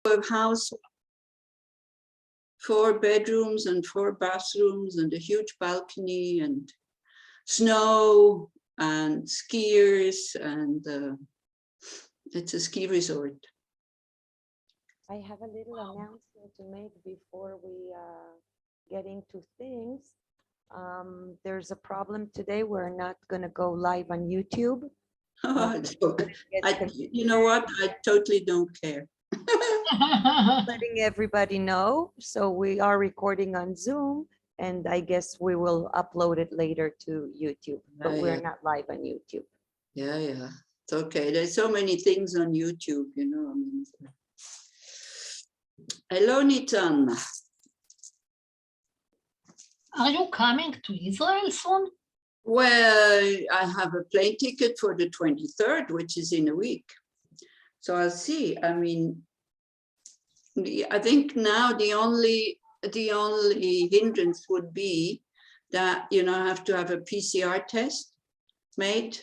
A house, 4 bedrooms and 4 bathrooms and a huge balcony and snow and skiers, and it's a ski resort. I have a little announcement to make before we get into things. There's a problem today. We're not going to go live on YouTube. You know what? I totally don't care. Letting everybody know. So we are recording on Zoom, and I guess we will upload it later to YouTube, but we're not live on YouTube. Yeah, it's okay. There's so many things on YouTube, you know. I mean, hello, Nitan. Are you coming to Israel soon? Well, I have a plane ticket for the 23rd, which is in a week. So I'll see. I mean, I think now the only hindrance would be that, you know, I have to have a PCR test made.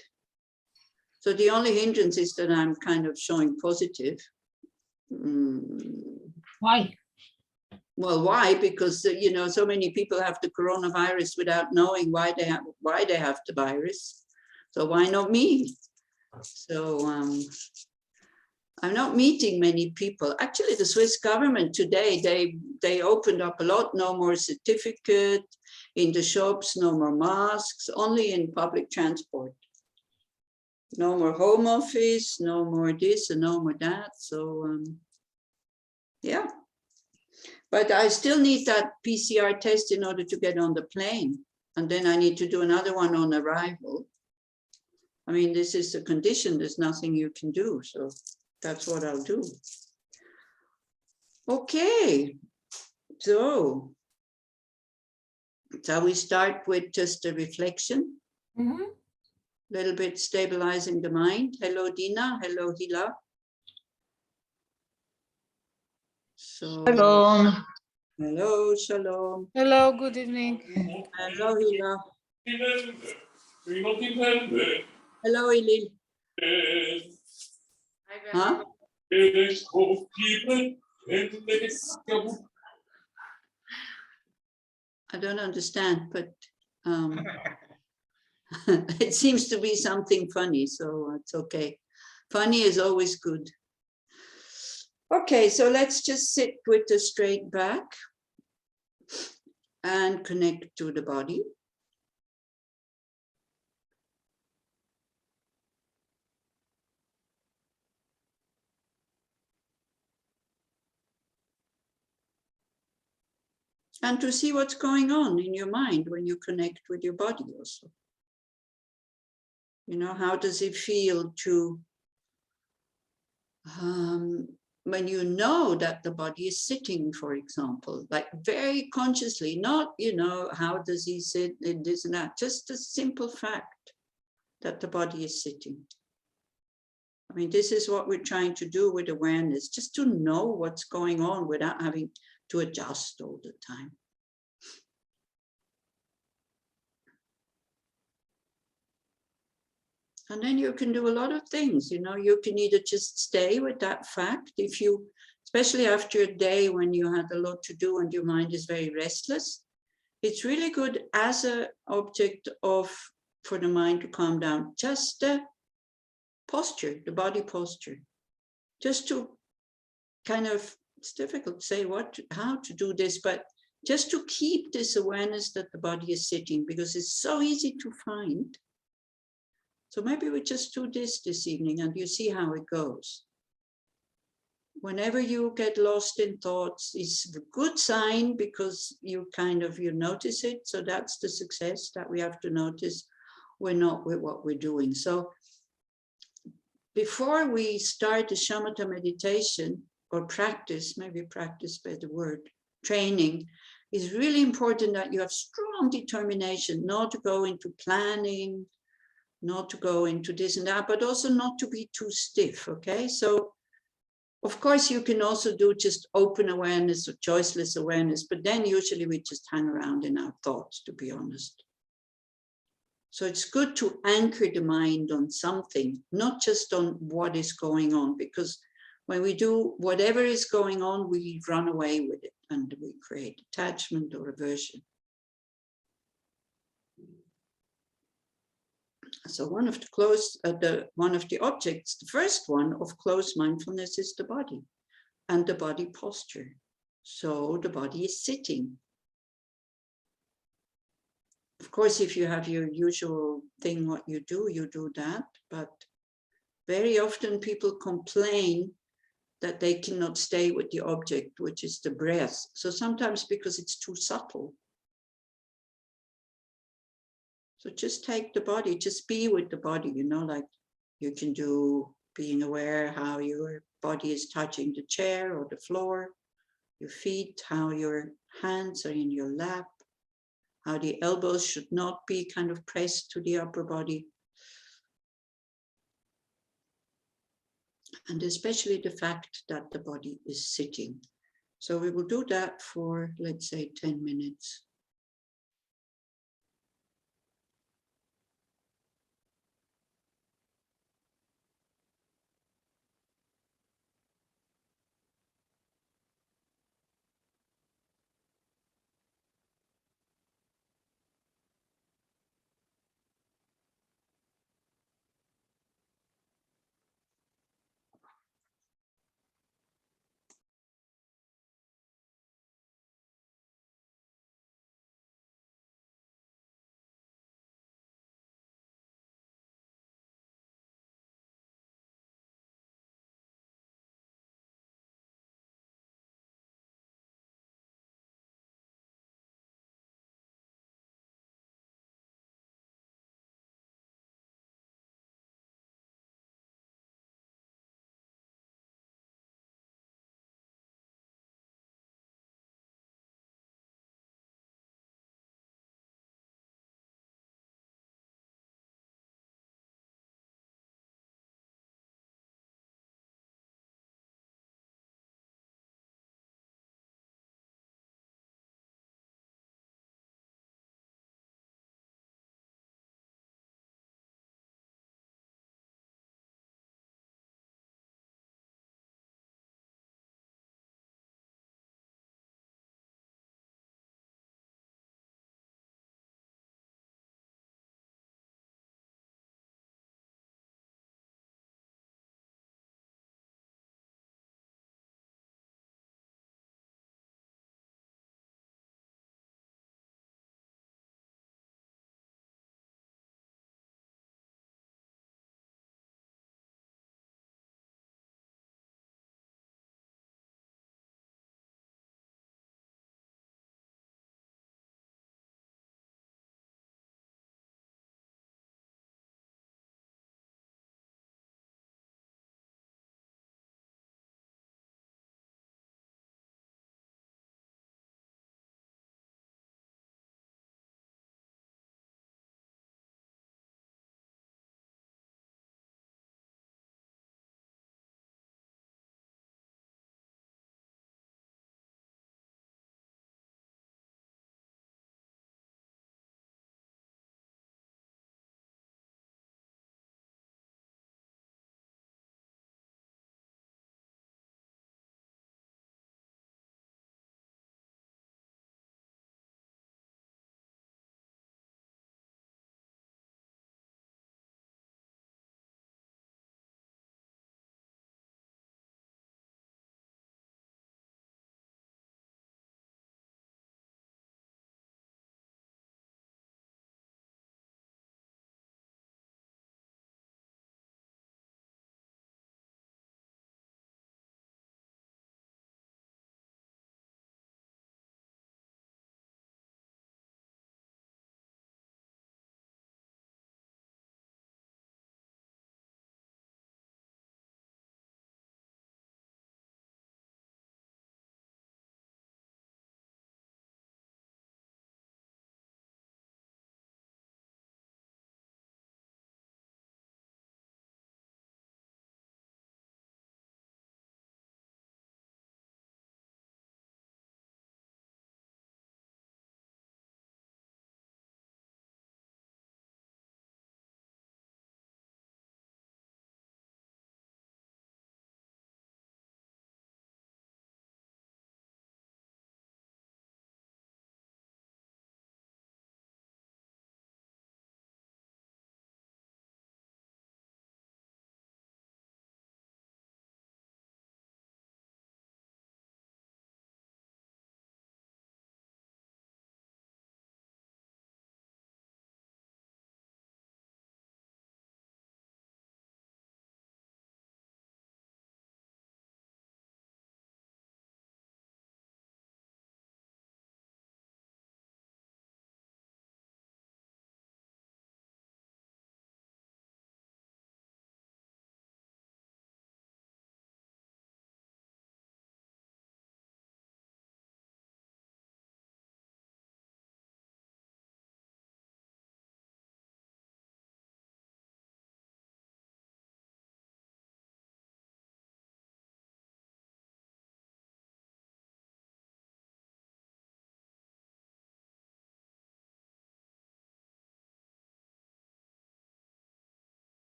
So the only hindrance is that I'm kind of showing positive. Why? Well, why? Because, you know, so many people have the coronavirus without knowing why they have the virus. So why not me? So I'm not meeting many people. Actually, the Swiss government today, they opened up a lot. No more certificate in the shops, no more masks, only in public transport. No more home office, no more this and no more that. So yeah. But I still need that PCR test in order to get on the plane. And then I need to do another one on arrival. I mean, this is a condition. There's nothing you can do. So that's what I'll do. Okay. So we start with just a reflection. A little bit stabilizing the mind. Hello, Dina. Hello, Hila. So, Shalom. Hello, Shalom. Hello, good evening. Hello, Hila. Hello, Ilil. Huh? I don't understand, but it seems to be something funny, so it's okay. Funny is always good. Okay, so let's just sit with the straight back and connect to the body. And to see what's going on in your mind when you connect with your body also. You know, how does it feel to, when you know that the body is sitting, for example, like very consciously, not, you know, how does he sit in this and that, just a simple fact that the body is sitting. I mean, this is what we're trying to do with awareness, just to know what's going on without having to adjust all the time. And then you can do a lot of things, you know, you can either just stay with that fact, if you, especially after a day when you had a lot to do and your mind is very restless, it's really good as an object of, for the mind to calm down, just the posture, the body posture, just to kind of, it's difficult to say how to do this, but just to keep this awareness that the body is sitting, because it's so easy to find. So maybe we just do this evening and you see how it goes. Whenever you get lost in thoughts, it's a good sign because you notice it. So that's the success, that we have to notice we're not with what we're doing. So before we start the shamatha meditation or practice, maybe practice better word, training, it's really important that you have strong determination not to go into planning, not to go into this and that, but also not to be too stiff, okay? So, of course, you can also do just open awareness or choiceless awareness, but then usually we just hang around in our thoughts, to be honest. So it's good to anchor the mind on something, not just on what is going on, because when we do whatever is going on, we run away with it and we create attachment or aversion. So one of the objects, the first one of close mindfulness is the body and the body posture. So the body is sitting. Of course, if you have your usual thing, what you do that. But very often people complain that they cannot stay with the object, which is the breath. So sometimes because it's too subtle. So just take the body, just be with the body, you know, like you can do being aware how your body is touching the chair or the floor, your feet, how your hands are in your lap, how the elbows should not be kind of pressed to the upper body. And especially the fact that the body is sitting. So we will do that for, let's say, 10 minutes.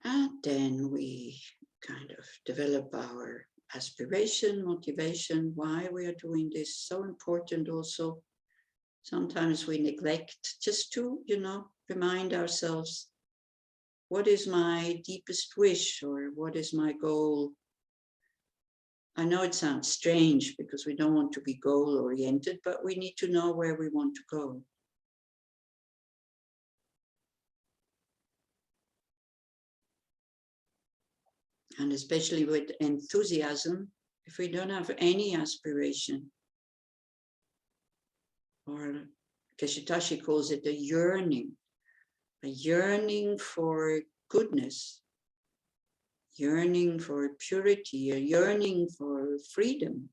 And then we kind of develop our aspiration, motivation, why we are doing this. So important also. Sometimes we neglect just to, remind ourselves, what is my deepest wish or what is my goal? I know it sounds strange because we don't want to be goal-oriented, but we need to know where we want to go. And especially with enthusiasm, if we don't have any aspiration, or Keshitashi calls it a yearning for goodness, yearning for purity, a yearning for freedom.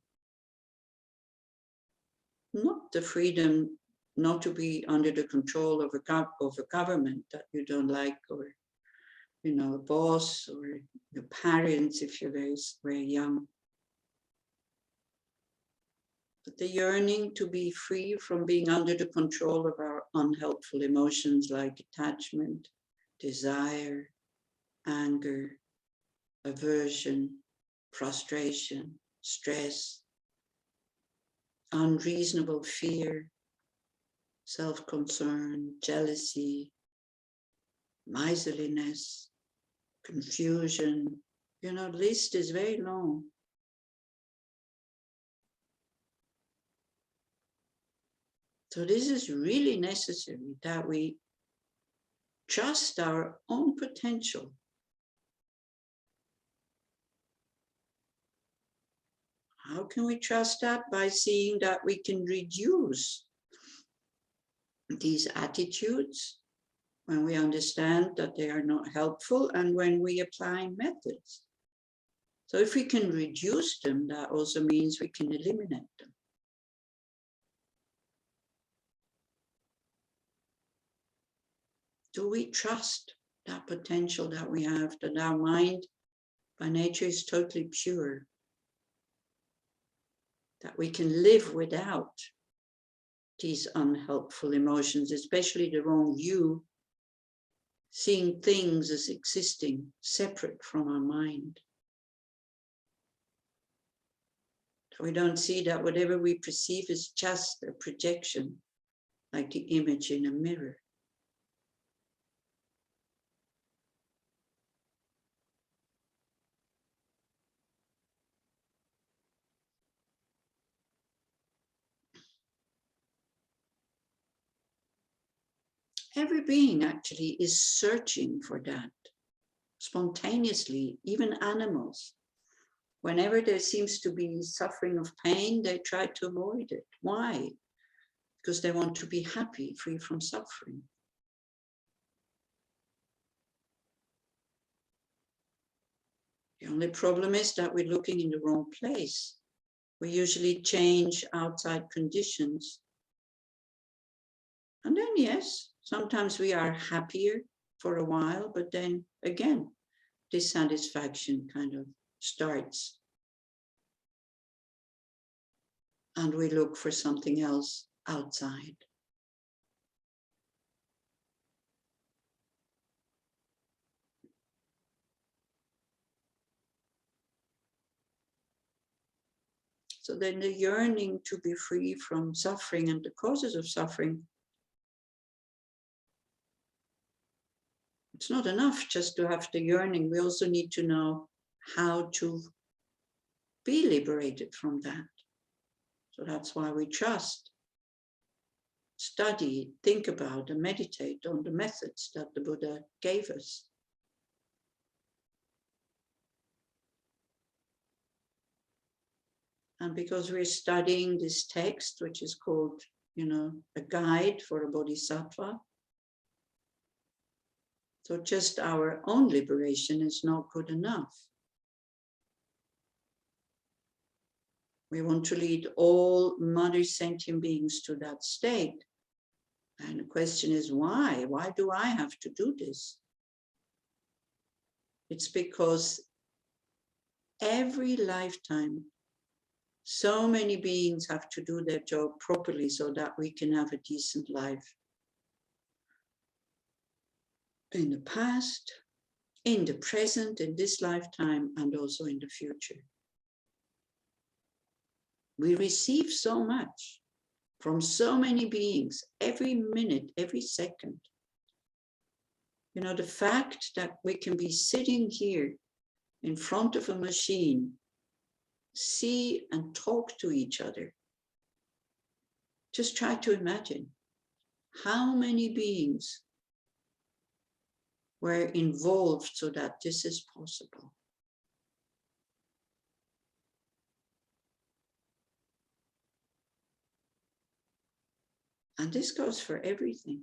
Not the freedom not to be under the control of a government that you don't like, or a boss, or your parents if you're very, very young. But the yearning to be free from being under the control of our unhelpful emotions like attachment, desire, anger, aversion, frustration, stress, unreasonable fear, self-concern, jealousy, miserliness, confusion. The list is very long. So this is really necessary that we trust our own potential. How can we trust that? By seeing that we can reduce these attitudes when we understand that they are not helpful and when we apply methods. So if we can reduce them, that also means we can eliminate them. Do we trust that potential that we have, that our mind by nature is totally pure, that we can live without these unhelpful emotions, especially the wrong view, seeing things as existing separate from our mind? So we don't see that whatever we perceive is just a projection, like the image in a mirror. Every being actually is searching for that spontaneously, even animals. Whenever there seems to be suffering of pain, they try to avoid it. Why? Because they want to be happy, free from suffering. The only problem is that we're looking in the wrong place. We usually change outside conditions. And then, yes, sometimes we are happier for a while, but then again, dissatisfaction kind of starts. And we look for something else outside. So then the yearning to be free from suffering and the causes of suffering, it's not enough just to have the yearning. We also need to know how to be liberated from that. So that's why we trust, study, think about, and meditate on the methods that the Buddha gave us. And because we're studying this text, which is called, a guide for a Bodhisattva, so just our own liberation is not good enough. We want to lead all mother sentient beings to that state. And the question is why? Why do I have to do this? It's because every lifetime, so many beings have to do their job properly so that we can have a decent life. In the past, in the present, in this lifetime, and also in the future. We receive so much from so many beings every minute, every second. You know, the fact that we can be sitting here in front of a machine, see and talk to each other. Just try to imagine how many beings were involved so that this is possible. And this goes for everything.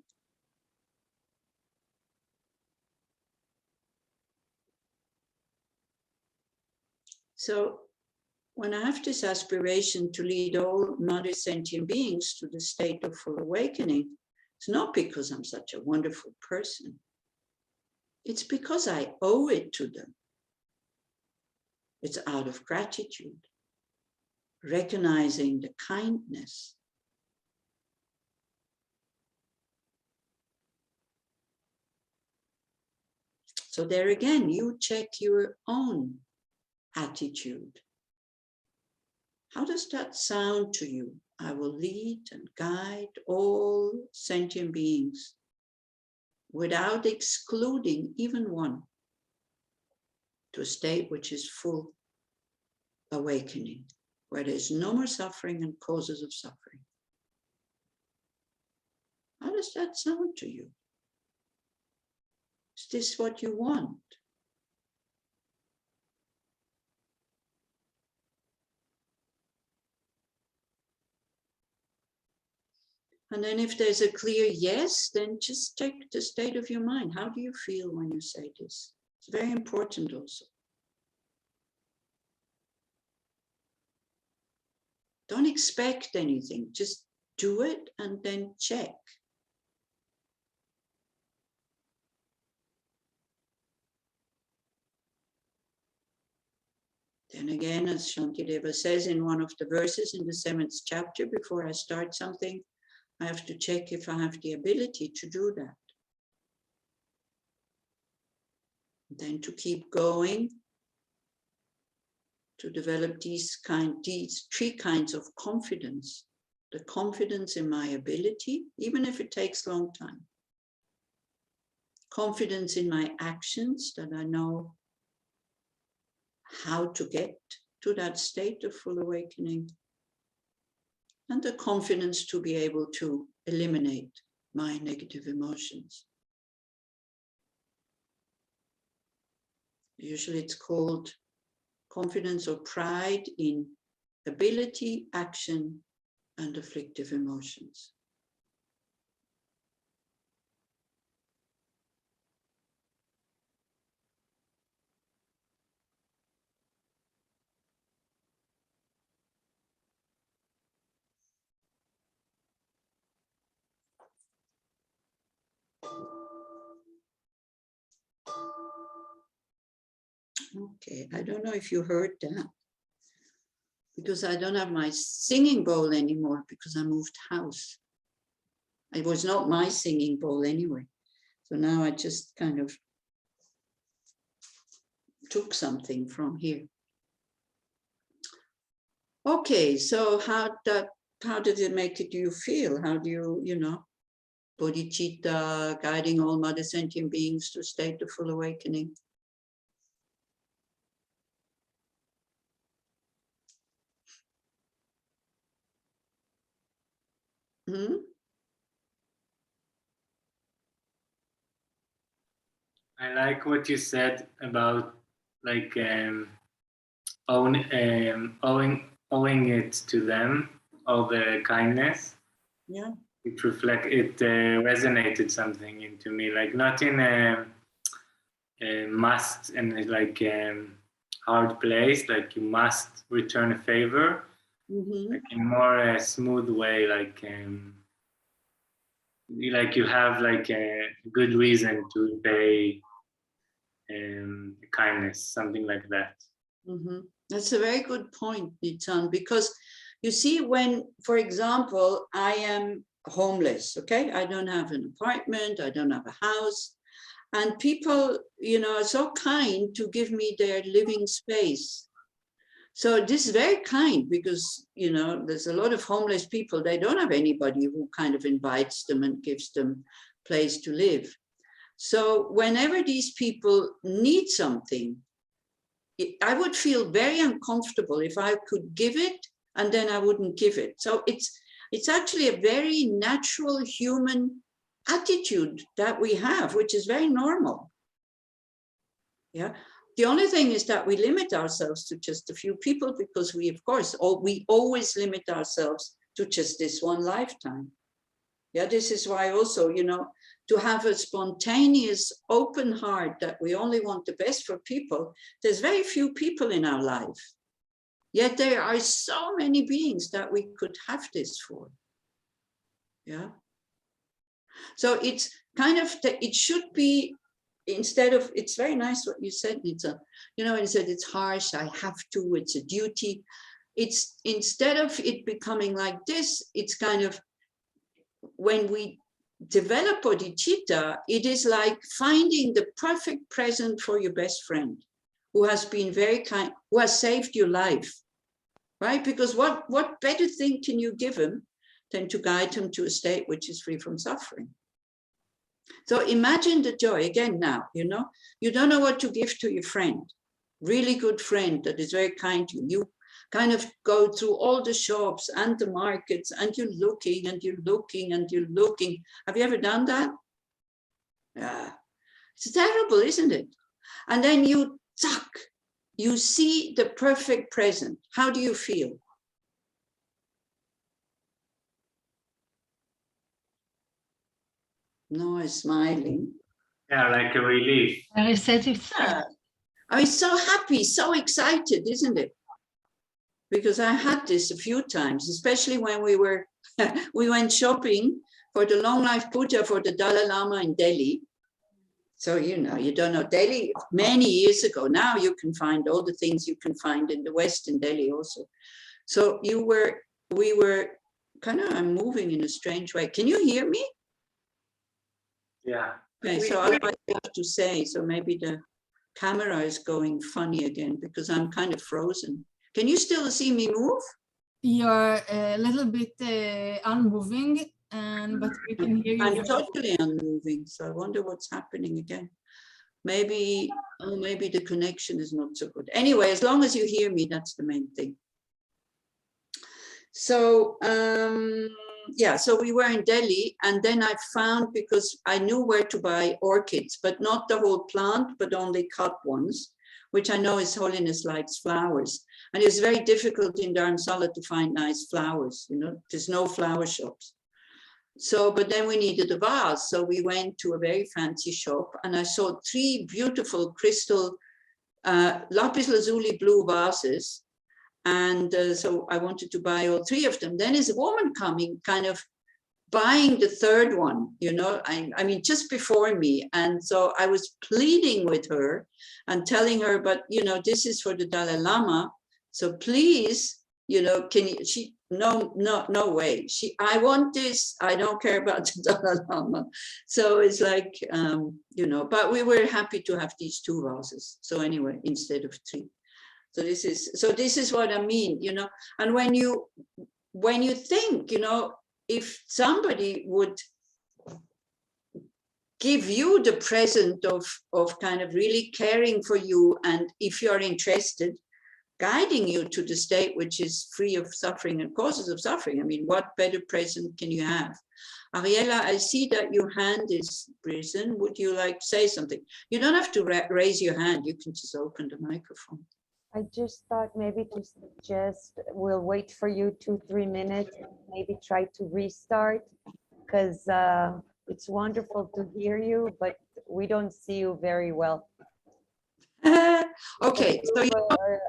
So when I have this aspiration to lead all mother sentient beings to the state of full awakening, it's not because I'm such a wonderful person. It's because I owe it to them. It's out of gratitude, recognizing the kindness. So there again, you check your own attitude. How does that sound to you? I will lead and guide all sentient beings without excluding even one to a state which is full awakening, where there's no more suffering and causes of suffering. How does that sound to you? Is this what you want? And then if there's a clear yes, then just check the state of your mind. How do you feel when you say this? It's very important also. Don't expect anything, just do it and then check. Then again, as Shantideva says in one of the verses in the 7th chapter, before I start something, I have to check if I have the ability to do that. Then to keep going, to develop these 3 kinds of confidence. The confidence in my ability, even if it takes a long time. Confidence in my actions, that I know how to get to that state of full awakening. And the confidence to be able to eliminate my negative emotions. Usually it's called confidence or pride in ability, action, and afflictive emotions. Okay, I don't know if you heard that, because I don't have my singing bowl anymore because I moved house. It was not my singing bowl anyway. So now I just kind of took something from here. Okay, so how did it make you feel? How do you, Bodhicitta, guiding all mother sentient beings to a state of full awakening? I like what you said about like owing it to them, all the kindness. Yeah. It resonated something into me, like not in a must and like hard place, like you must return a favor, like in more a smooth way, like you have like a good reason to pay kindness, something like that. That's a very good point, Nitan, because you see, when, for example, I am homeless, okay? I don't have an apartment, I don't have a house, And people, are so kind to give me their living space. So this is very kind because, there's a lot of homeless people. They don't have anybody who kind of invites them and gives them place to live. So whenever these people need something, I would feel very uncomfortable if I could give it and then I wouldn't give it. So it's actually a very natural human attitude that we have, which is very normal. Yeah. The only thing is that we limit ourselves to just a few people because we, of course, we always limit ourselves to just this one lifetime. Yeah, this is why also, to have a spontaneous, open heart that we only want the best for people. There's very few people in our life. Yet there are so many beings that we could have this for. Yeah. So it's kind of, it should be, instead of, it's very nice what you said, Nita. You said it's harsh, I have to, it's a duty. It's, instead of it becoming like this, it's kind of, when we develop bodhicitta, it is like finding the perfect present for your best friend who has been very kind, who has saved your life, right? Because what better thing can you give him than to guide him to a state which is free from suffering? So imagine the joy again now, you don't know what to give to your friend, really good friend that is very kind to you. You kind of go through all the shops and the markets and you're looking and you're looking and you're looking. Have you ever done that? Yeah, it's terrible, isn't it? And then you see the perfect present. How do you feel? Noah is smiling. Yeah, like a relief. Very satisfied. Yeah. I mean, so happy, so excited, isn't it? Because I had this a few times, especially when we went shopping for the long life Buddha for the Dalai Lama in Delhi. So, you don't know, Delhi many years ago. Now you can find all the things you can find in the West in Delhi also. So we were kind of, I'm moving in a strange way. Can you hear me? Yeah. Okay, so I have to say, so maybe the camera is going funny again because I'm kind of frozen. Can you still see me move? You're a little bit unmoving, but we can hear you. I'm totally unmoving, so I wonder what's happening again. Maybe the connection is not so good. Anyway, as long as you hear me, that's the main thing. So, so we were in Delhi, and then I found, because I knew where to buy orchids, but not the whole plant, but only cut ones, which I know His Holiness likes flowers. And it's very difficult in Dharamsala to find nice flowers, there's no flower shops. So, but then we needed a vase. So we went to a very fancy shop and I saw 3 beautiful crystal lapis lazuli blue vases. And so I wanted to buy all 3 of them. Then is a woman coming, kind of buying the 3rd one, I mean, just before me. And so I was pleading with her and telling her, but, this is for the Dalai Lama. So please, can you, no way. I want this. I don't care about the Dalai Lama. So it's like, but we were happy to have these 2 vases. So anyway, instead of 3. So this is what I mean, and when you think, if somebody would give you the present of kind of really caring for you, and if you're interested, guiding you to the state which is free of suffering and causes of suffering. I mean, what better present can you have? Ariella, I see that your hand is risen. Would you like to say something? You don't have to raise your hand. You can just open the microphone. I just thought maybe to suggest we'll wait for you 2-3 minutes, maybe try to restart, because it's wonderful to hear you, but we don't see you very well. Okay, so you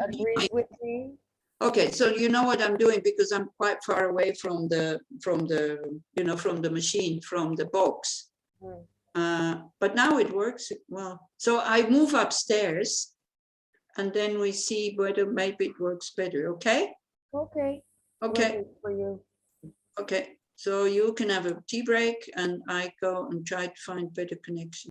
agrees with me. Okay, so you know what I'm doing, because I'm quite far away from the machine, from the box. But now it works well. So I move upstairs, and then we see whether maybe it works better. Okay. Okay. Okay. We'll wait for you. Okay. So you can have a tea break, and I go and try to find better connection.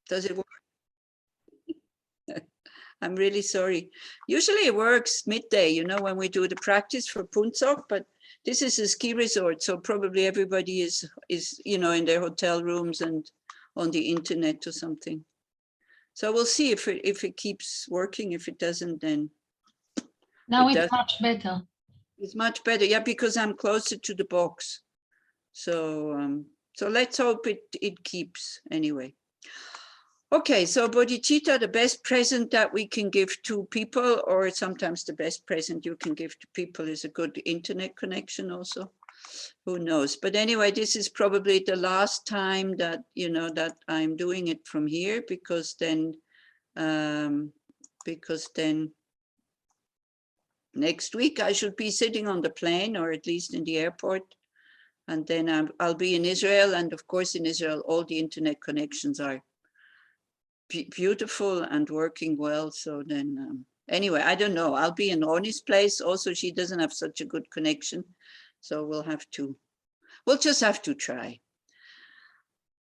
Does it work? I'm really sorry. Usually it works midday, you know, when we do the practice for Punsok, but this is a ski resort, so probably everybody is you know, in their hotel rooms and on the internet or something. So we'll see if it keeps working. If it doesn't, then Now it it's does. much better. It's much better, yeah, because I'm closer to the box. So so let's hope it keeps anyway. Okay, so bodhicitta, the best present that we can give to people, or sometimes the best present you can give to people, is a good internet connection also. Who knows? But anyway, this is probably the last time that, you know, that I'm doing it from here, because then next week I should be sitting on the plane, or at least in the airport. And then I'll be in Israel. And of course, in Israel, all the internet connections are beautiful and working well. So then, anyway, I don't know. I'll be in Orni's place. Also, she doesn't have such a good connection. So we'll just have to try.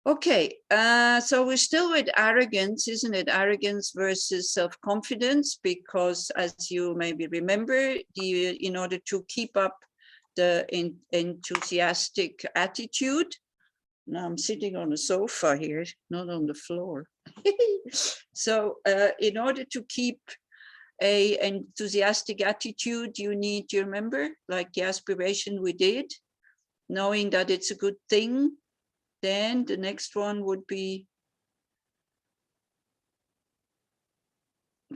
Okay, so we're still with arrogance, isn't it? Arrogance versus self-confidence, because as you maybe remember, in order to keep up the enthusiastic attitude, now I'm sitting on a sofa here, not on the floor. So in order to keep an enthusiastic attitude, you need, do you remember, like the aspiration we did, knowing that it's a good thing. Then the next one would be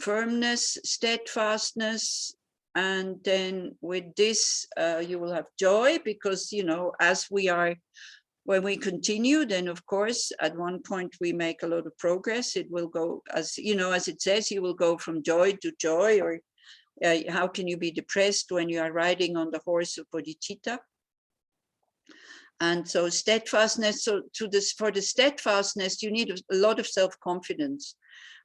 firmness, steadfastness. And then with this, you will have joy, because, you know, when we continue, then of course, at one point we make a lot of progress. It will go, as you know, as it says, you will go from joy to joy. Or how can you be depressed when you are riding on the horse of bodhicitta? And so steadfastness, so for the steadfastness, you need a lot of self-confidence,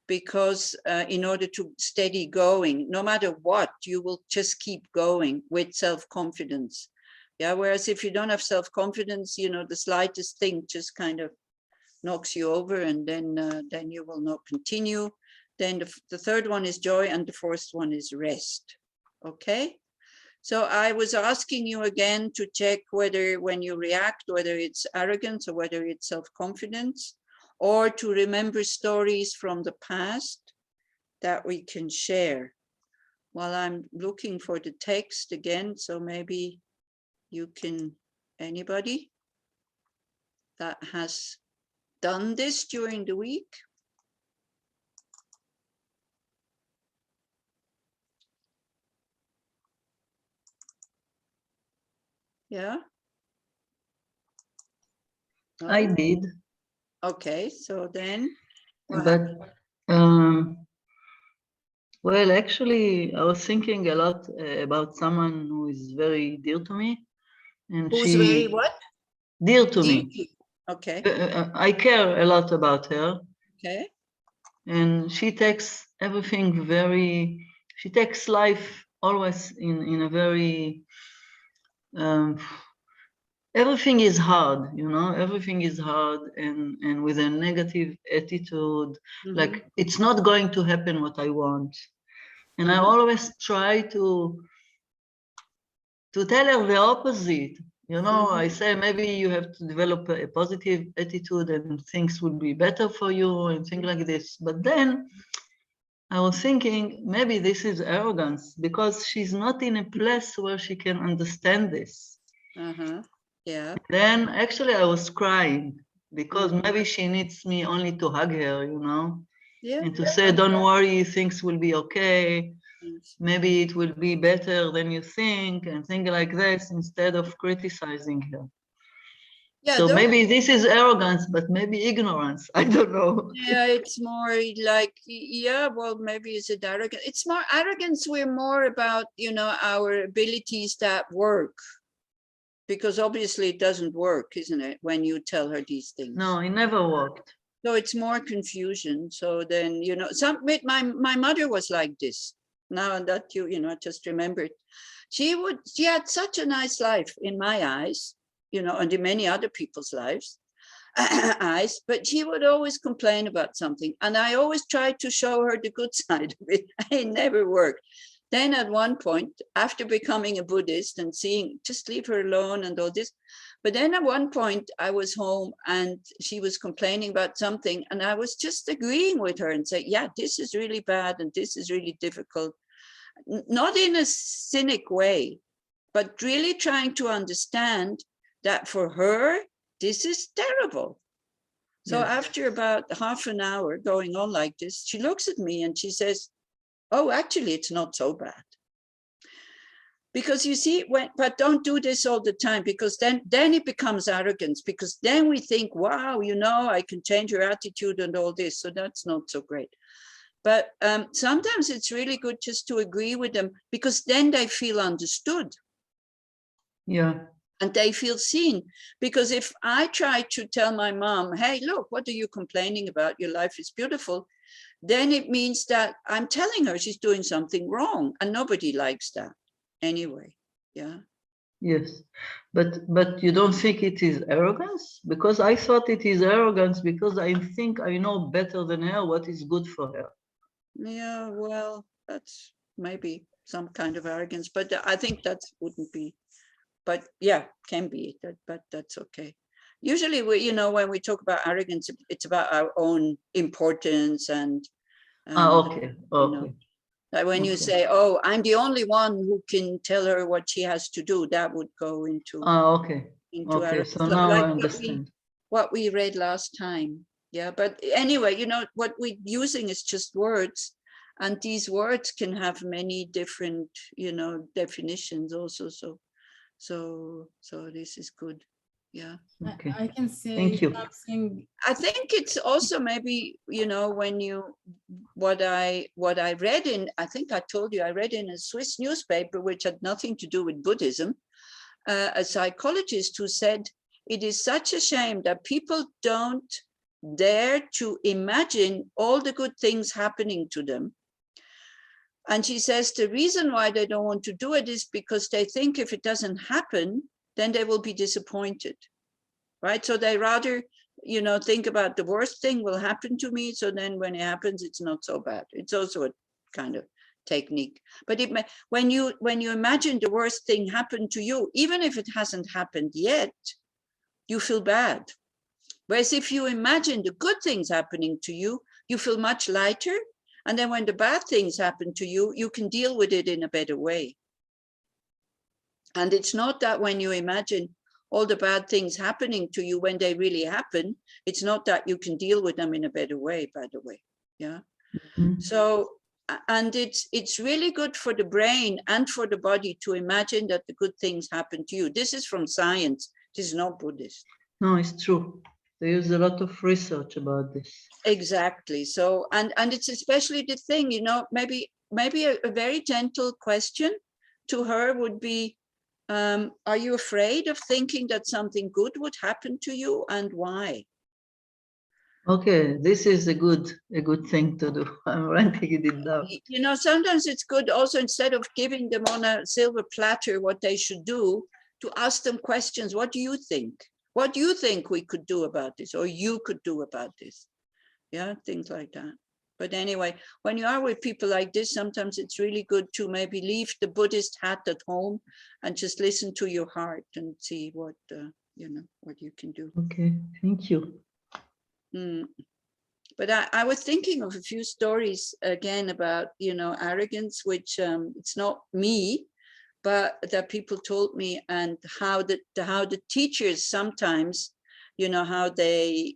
because in order to steady going, no matter what, you will just keep going with self-confidence. Yeah, whereas if you don't have self-confidence, you know, the slightest thing just kind of knocks you over, and then you will not continue. Then the third one is joy, and the fourth one is rest. Okay. So I was asking you again to check whether when you react, whether it's arrogance or whether it's self-confidence, or to remember stories from the past that we can share. While I'm looking for the text again, so maybe you can, anybody that has done this during the week? Yeah. No? I did, Okay, so then. but well, actually, I was thinking a lot about someone who is very dear to me, and Who's very what? dear to me. Okay. I care a lot about her. Okay. And she takes everything she takes life always in a very, everything is hard, you know, everything is hard, and with a negative attitude, like it's not going to happen what I want. And I always try to tell her the opposite. You know, I say maybe you have to develop a positive attitude and things will be better for you and things like this. But then I was thinking maybe this is arrogance, because she's not in a place where she can understand this. Yeah. Then actually I was crying, because maybe she needs me only to hug her, you know, and to say, don't worry, things will be okay. Maybe it will be better than you think, and things like this, instead of criticizing her. Yeah, so maybe this is arrogance, but maybe ignorance. I don't know. Yeah, it's more like, yeah, well, maybe it's arrogance. It's more arrogance. We're more about, you know, our abilities that work. Because obviously it doesn't work, isn't it, when you tell her these things? No, it never worked. So it's more confusion. So then, you know, my mother was like this. Now that you know, just remembered, she had such a nice life in my eyes, you know, and in many other people's lives. eyes, but she would always complain about something. And I always tried to show her the good side of it. It never worked. Then at one point, after becoming a Buddhist and seeing, just leave her alone and all this. But then at one point I was home and she was complaining about something, and I was just agreeing with her and say, yeah, this is really bad and this is really difficult. Not in a cynic way, but really trying to understand that for her, this is terrible. So Yes. after about half an hour going on like this, she looks at me and she says, oh, actually, it's not so bad. Because you see, but don't do this all the time, because then it becomes arrogance, because then we think, wow, you know, I can change your attitude and all this. So that's not so great. But sometimes it's really good just to agree with them, because then they feel understood. Yeah. And they feel seen. Because if I try to tell my mom, hey, look, what are you complaining about? Your life is beautiful. Then it means that I'm telling her she's doing something wrong, and nobody likes that anyway. Yeah. Yes. But you don't think it is arrogance? Because I thought it is arrogance because I think I know better than her what is good for her. Yeah, well, that's maybe some kind of arrogance, but I think that wouldn't be. But yeah, can be that, but that's okay. Usually, we, you know, when we talk about arrogance, it's about our own importance and. Okay. You know, like when you say, "Oh, I'm the only one who can tell her what she has to do," that would go into. Okay. Into Okay. arrogance. So now Like I understand. what we read last time. Yeah, but anyway, you know, what we're using is just words, and these words can have many different, you know, definitions also. So this is good. Yeah. Okay. I can say Thank you. something. I think it's also maybe, you know, when you, what I read in, I think I told you, I read in a Swiss newspaper, which had nothing to do with Buddhism, a psychologist who said, it is such a shame that people don't dare to imagine all the good things happening to them. And she says the reason why they don't want to do it is because they think if it doesn't happen, then they will be disappointed, right? So they rather, you know, think about the worst thing will happen to me. So then when it happens, it's not so bad. It's also a kind of technique. But it may, when you imagine the worst thing happen to you, even if it hasn't happened yet, you feel bad. Whereas if you imagine the good things happening to you, you feel much lighter. And then when the bad things happen to you, you can deal with it in a better way. And it's not that when you imagine all the bad things happening to you when they really happen, it's not that you can deal with them in a better way, by the way. Yeah. Mm-hmm. So, and it's really good for the brain and for the body to imagine that the good things happen to you. This is from science. This is not Buddhist. No, it's true. There is a lot of research about this. Exactly. So, and it's especially the thing, you know, maybe a very gentle question to her would be, are you afraid of thinking that something good would happen to you, and why? Okay, this is a good thing to do. I'm writing it down. You know, sometimes it's good also, instead of giving them on a silver platter what they should do, to ask them questions. What do you think? What do you think we could do about this, or you could do about this? Yeah, things like that. But anyway, when you are with people like this, sometimes it's really good to maybe leave the Buddhist hat at home and just listen to your heart and see what, you know, what you can do. Okay, thank you. But I was thinking of a few stories again about, you know, arrogance, which it's not me, but that people told me, and how the teachers sometimes, you know, how they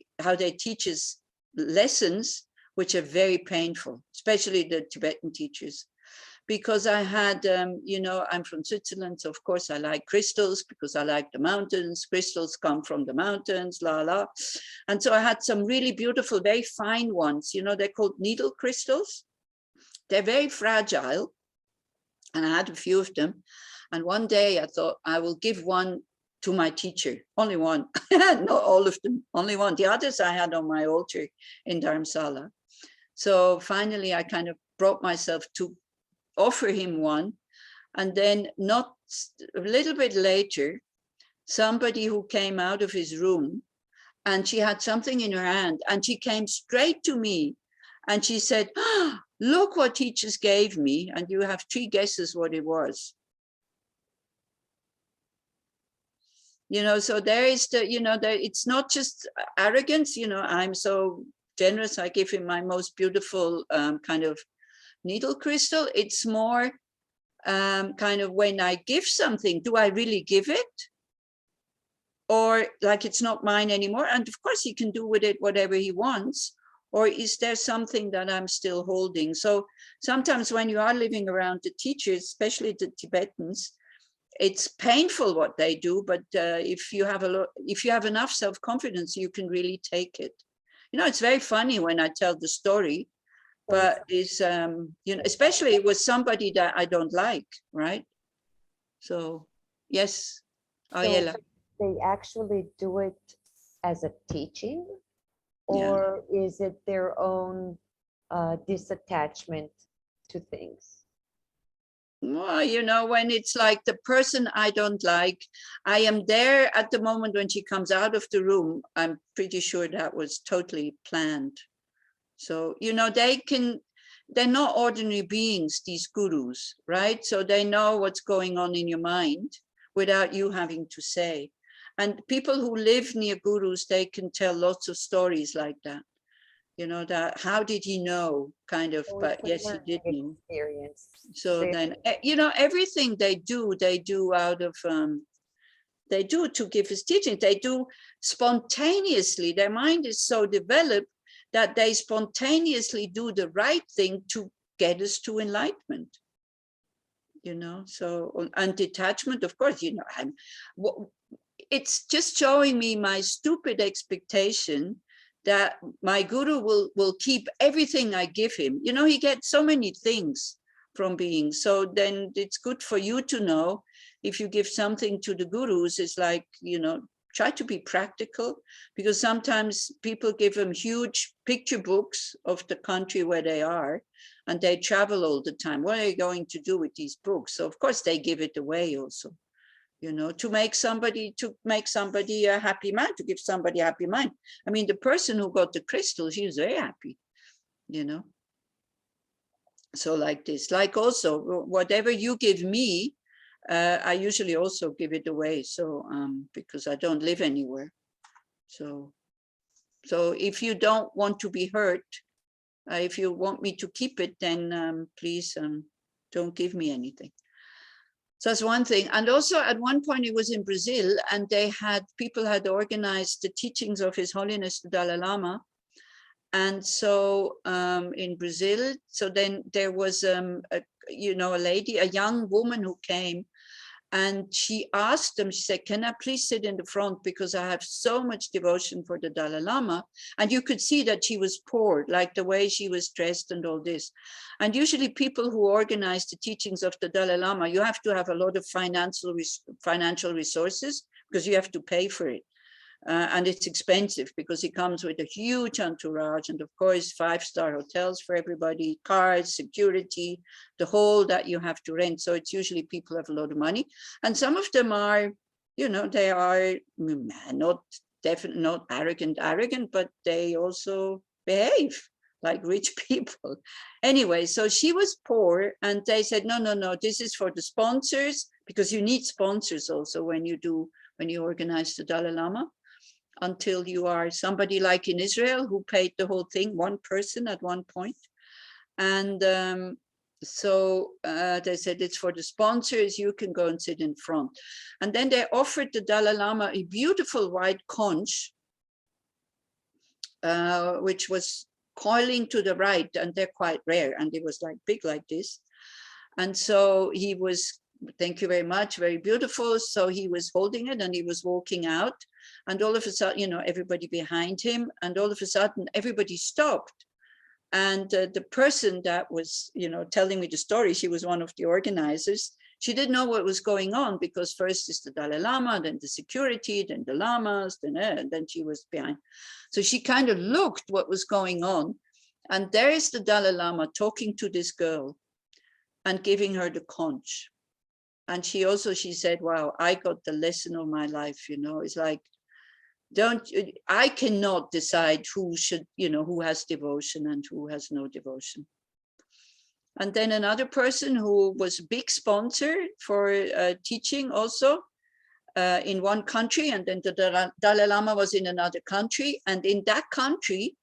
teach us lessons which are very painful, especially the Tibetan teachers. Because I had, you know, I'm from Switzerland, so of course I like crystals because I like the mountains. Crystals come from the mountains, la la. And so I had some really beautiful, very fine ones. You know, they're called needle crystals. They're very fragile. And I had a few of them. And one day I thought I will give one to my teacher, only one, not all of them, only one. The others I had on my altar in Dharamsala. So finally I kind of brought myself to offer him one. And then not a little bit later, somebody who came out of his room and she had something in her hand, and she came straight to me and she said, "Oh, look what teachers gave me." And you have 3 guesses what it was. You know, so there is the, you know, it's not just arrogance, you know, I'm so generous, I give him my most beautiful kind of needle crystal. It's more kind of when I give something, do I really give it? Or like it's not mine anymore? And of course he can do with it whatever he wants. Or is there something that I'm still holding? So sometimes when you are living around the teachers, especially the Tibetans, it's painful what they do, but if you have enough self-confidence, you can really take it. You know, it's very funny when I tell the story, but it's you know, especially with somebody that I don't like, right? So yes, Ariela. So they actually do it as a teaching, Yeah. or is it their own disattachment to things? Well, you know, when it's like the person I don't like, I am there at the moment when she comes out of the room. I'm pretty sure that was totally planned. So, you know, they're not ordinary beings, these gurus, right? So they know what's going on in your mind without you having to say. And people who live near gurus, they can tell lots of stories like that. You know, that how did he know, kind of, So but it's a yes, he learned did know. experience. So then, you know, everything they do out of, they do to give us teaching. They do spontaneously. Their mind is so developed that they spontaneously do the right thing to get us to enlightenment. You know, so on detachment, of course, you know, it's just showing me my stupid expectation that my guru will keep everything I give him. You know, he gets so many things from being. So then it's good for you to know, if you give something to the gurus, it's like, you know, try to be practical, because sometimes people give them huge picture books of the country where they are, and they travel all the time. What are you going to do with these books? So of course they give it away also. You know, to make somebody a happy mind, to give somebody a happy mind. I mean, the person who got the crystal, she was very happy, you know. So like this, like also whatever you give me, I usually also give it away. So because I don't live anywhere. So if you don't want to be hurt, if you want me to keep it, then please don't give me anything. So that's one thing. And also at one point it was in Brazil, and people had organized the teachings of His Holiness the Dalai Lama. And so in Brazil, so then there was, a lady, a young woman who came, and she asked them, she said, "Can I please sit in the front, because I have so much devotion for the Dalai Lama." And you could see that she was poor, like the way she was dressed and all this. And usually people who organize the teachings of the Dalai Lama, you have to have a lot of financial resources, because you have to pay for it. And it's expensive, because he comes with a huge entourage, and of course 5-star hotels for everybody, cars, security, the whole that you have to rent. So it's usually people have a lot of money, and some of them are, you know, they are not arrogant, but they also behave like rich people. Anyway, so she was poor, and they said, no, this is for the sponsors, because you need sponsors also when you organize the Dalai Lama, until you are somebody like in Israel who paid the whole thing, one person at one point. And so they said, it's for the sponsors, you can go and sit in front. And then they offered the Dalai Lama a beautiful white conch, which was coiling to the right, and they're quite rare, and it was like big like this. And so he was, thank you very much, very beautiful. So he was holding it, and he was walking out, and all of a sudden, you know, everybody behind him, and all of a sudden everybody stopped. And the person that was, you know, telling me the story, she was one of the organizers. She didn't know what was going on, because first is the Dalai Lama, then the security, then the lamas, and then she was behind. So she kind of looked what was going on, and there is the Dalai Lama talking to this girl and giving her the conch. And she said, wow, I got the lesson of my life, you know. It's like I cannot decide who should, who has devotion and who has no devotion. And then another person who was a big sponsor for teaching also in one country, and then the Dalai Lama was in another country. And in that country,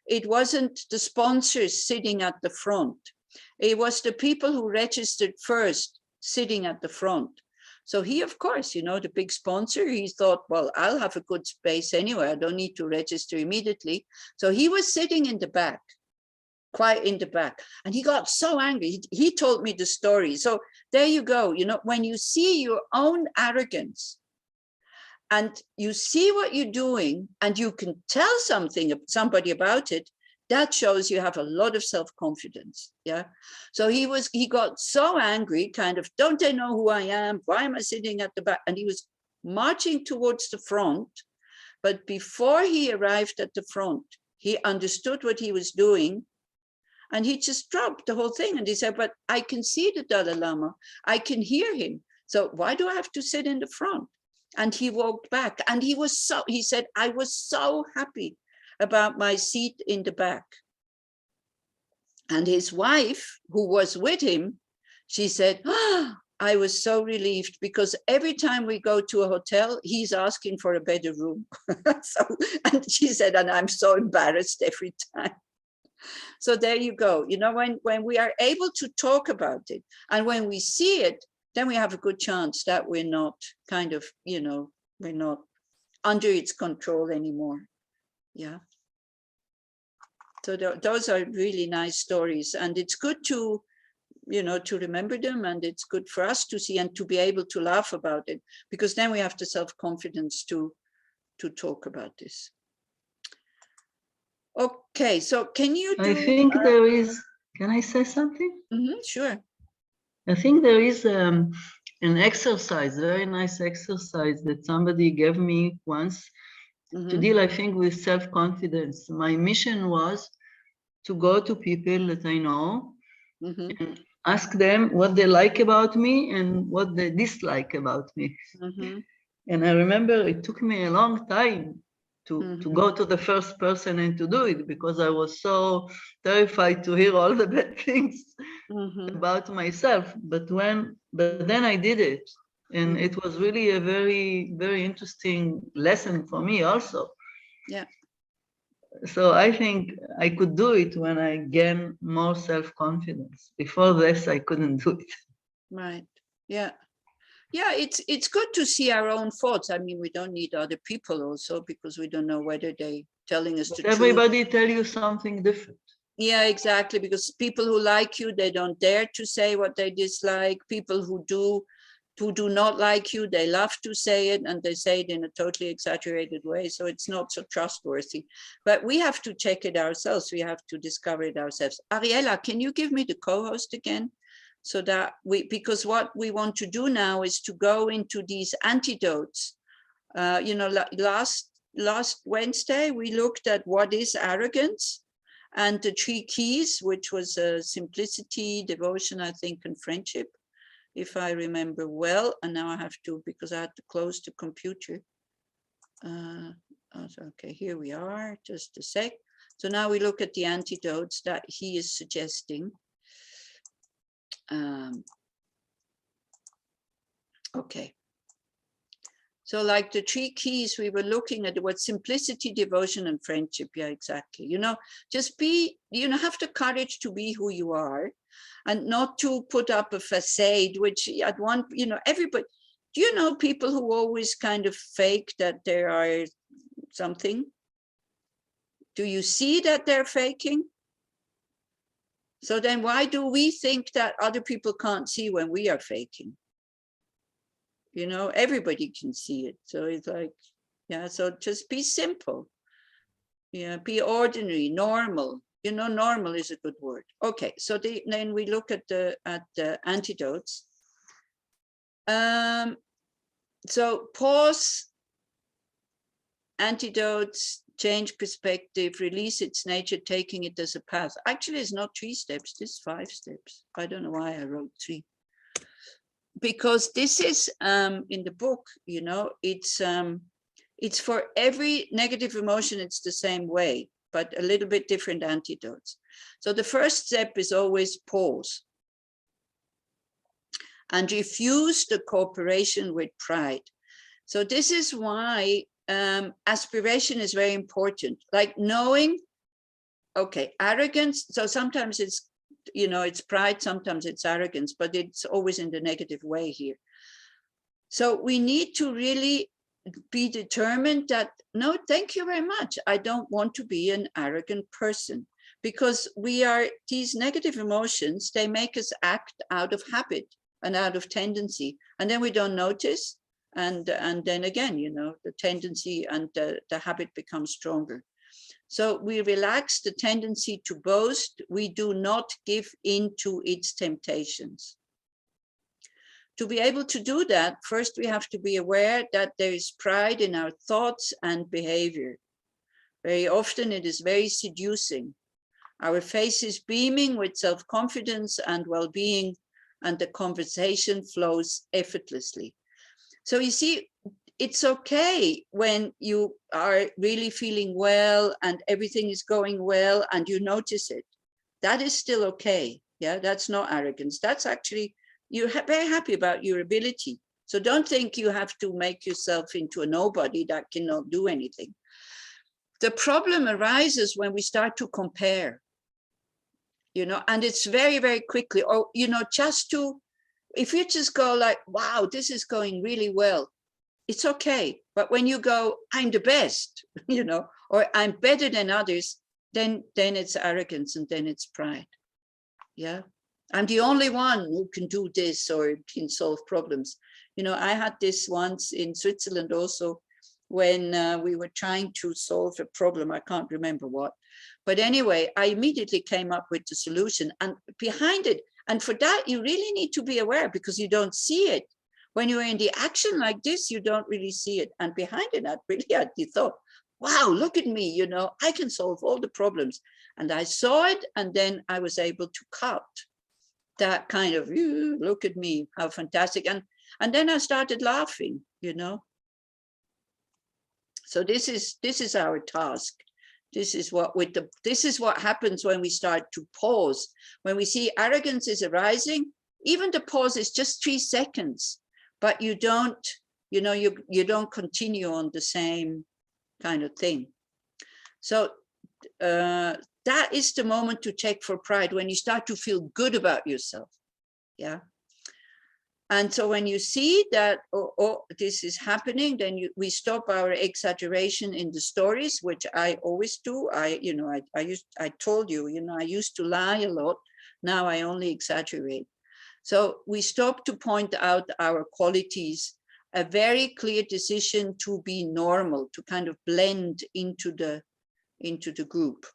it wasn't the sponsors sitting at the front. It was the people who registered first sitting at the front. So he, of course, the big sponsor, he thought, well, I'll have a good space anyway. I don't need to register immediately. So he was sitting in the back, quite in the back. And he got so angry. He told me the story. So there you go. When you see your own arrogance and you see what you're doing and you can tell somebody about it, that shows you have a lot of self-confidence. Yeah. So he got so angry, kind of, don't they know who I am? Why am I sitting at the back? And he was marching towards the front. But before he arrived at the front, he understood what he was doing. And he just dropped the whole thing. And he said, but I can see the Dalai Lama. I can hear him. So why do I have to sit in the front? And he walked back. And he said, I was so happy about my seat in the back. And his wife, who was with him, she said, I was so relieved because every time we go to a hotel, he's asking for a better room. And she said, and I'm so embarrassed every time. So there you go. When we are able to talk about it and when we see it, then we have a good chance that we're not kind of, we're not under its control anymore. Yeah. So those are really nice stories, and it's good to, to remember them, and it's good for us to see and to be able to laugh about it, because then we have the self-confidence to talk about this. Okay, so can you do... I think there is, can I say something? Sure. I think there is an exercise, very nice exercise that somebody gave me once to deal, I think, with self-confidence. My mission was to go to people that I know and ask them what they like about me and what they dislike about me. And I remember it took me a long time to go to the first person and to do it, because I was so terrified to hear all the bad things about myself. But then I did it. And it was really a very, very interesting lesson for me also. Yeah. So I think I could do it when I gain more self-confidence. Before this, I couldn't do it. Right. Yeah. Yeah, it's good to see our own thoughts. I mean, we don't need other people also, because we don't know whether they're telling us the truth. Everybody tell you something different. Yeah, exactly. Because people who like you, they don't dare to say what they dislike. People who do not like you, they love to say it, and they say it in a totally exaggerated way. So it's not so trustworthy. But we have to check it ourselves. We have to discover it ourselves. Ariella, can you give me the co-host again? So that because what we want to do now is to go into these antidotes. Last Wednesday, we looked at what is arrogance and the 3 keys, which was simplicity, devotion, I think, and friendship, if I remember well. And now I have to, because I had to close the computer. Okay, here we are, just a sec. So now we look at the antidotes that he is suggesting. Okay. So like the 3 keys, we were looking at what simplicity, devotion, and friendship. Yeah, exactly. Just be, have the courage to be who you are and not to put up a facade, which at one, everybody, do you know people who always kind of fake that there are something? Do you see that they're faking? So then why do we think that other people can't see when we are faking? Everybody can see it. So it's like, yeah, so just be simple. Yeah, be ordinary, normal. Normal is a good word. Okay, so then we look at the antidotes. So pause, antidotes, change perspective, release its nature, taking it as a path. Actually, it's not 3 steps, it's 5 steps. I don't know why I wrote 3. Because this is in the book, it's It's for every negative emotion, it's the same way, but a little bit different antidotes. So the first step is always pause and refuse the cooperation with pride. So this is why aspiration is very important, like knowing, okay, arrogance. So sometimes it's, it's pride, sometimes it's arrogance, but it's always in the negative way here. So we need to really be determined that, no, thank you very much. I don't want to be an arrogant person, because these negative emotions, they make us act out of habit and out of tendency. And then we don't notice. And then again, the tendency and the habit becomes stronger. So we relax the tendency to boast. We do not give in to its temptations. To be able to do that, first we have to be aware that there is pride in our thoughts and behavior. Very often it is very seducing. Our face is beaming with self-confidence and well-being, and the conversation flows effortlessly. So you see, it's okay when you are really feeling well and everything is going well and you notice it. That is still okay. Yeah, that's not arrogance. That's actually, you're very happy about your ability. So don't think you have to make yourself into a nobody that cannot do anything. The problem arises when we start to compare, and it's very, very quickly, or, if you just go like, wow, this is going really well, it's okay. But when you go, I'm the best, or I'm better than others, then it's arrogance and then it's pride. Yeah. I'm the only one who can do this or can solve problems. I had this once in Switzerland also, when we were trying to solve a problem. I can't remember what. But anyway, I immediately came up with the solution, and behind it, and for that, you really need to be aware, because you don't see it. When you're in the action like this, you don't really see it. And behind it, I really had the thought, wow, look at me, I can solve all the problems. And I saw it, and then I was able to cut that kind of, look at me, how fantastic. And then I started laughing, So this is our task. This is what happens when we start to pause. When we see arrogance is arising, even the pause is just 3 seconds, but you don't, you don't continue on the same kind of thing. So that is the moment to check for pride, when you start to feel good about yourself. Yeah. And so when you see that, this is happening, then we stop our exaggeration in the stories, which I always do. I told you, I used to lie a lot. Now I only exaggerate. So we stop to point out our qualities, a very clear decision to be normal, to kind of blend into the group.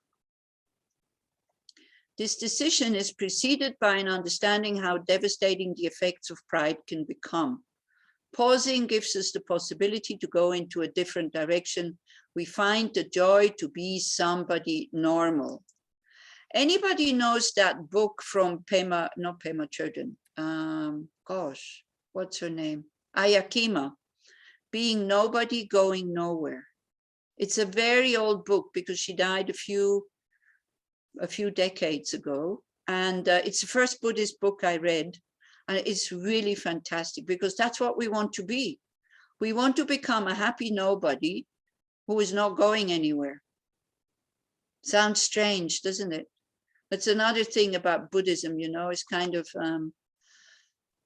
This decision is preceded by an understanding how devastating the effects of pride can become. Pausing gives us the possibility to go into a different direction. We find the joy to be somebody normal. Anybody knows that book from not Pema Chödrön, gosh, what's her name? Ayakima, Being Nobody, Going Nowhere. It's a very old book because she died a few decades ago, and it's the first Buddhist book I read, and it's really fantastic, because that's what we want to be. We want to become a happy nobody who is not going anywhere. Sounds strange, doesn't it? That's another thing about Buddhism, it's kind of